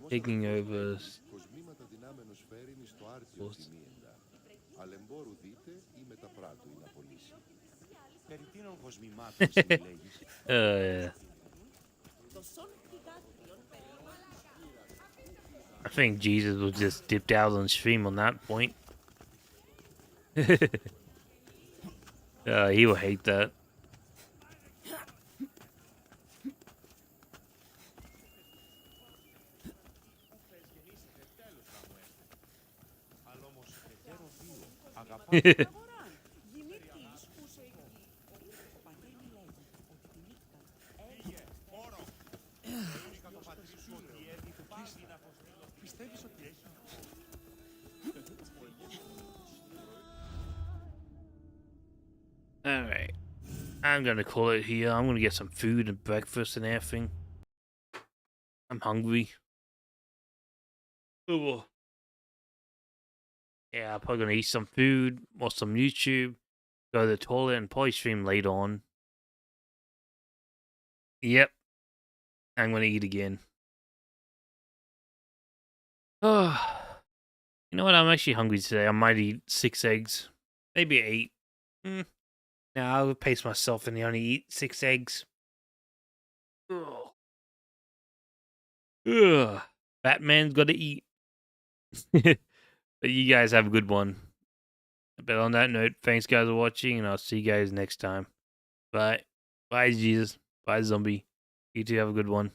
Taking over. Yeah. I think Jesus was just dipped out on stream on that point. He will hate that. Alright. I'm gonna call it here. I'm gonna get some food and breakfast and everything. I'm hungry. Oh. Yeah, I'm probably gonna eat some food, watch some YouTube, go to the toilet, and probably stream later on. Yep. I'm gonna eat again. Oh. You know what? I'm actually hungry today. I might eat 6 eggs. Maybe 8. Now I'll pace myself and only eat 6 eggs. Ugh. Ugh. Batman's got to eat. But you guys have a good one. But on that note, thanks guys for watching, and I'll see you guys next time. Bye. Bye, Jesus. Bye, zombie. You two have a good one.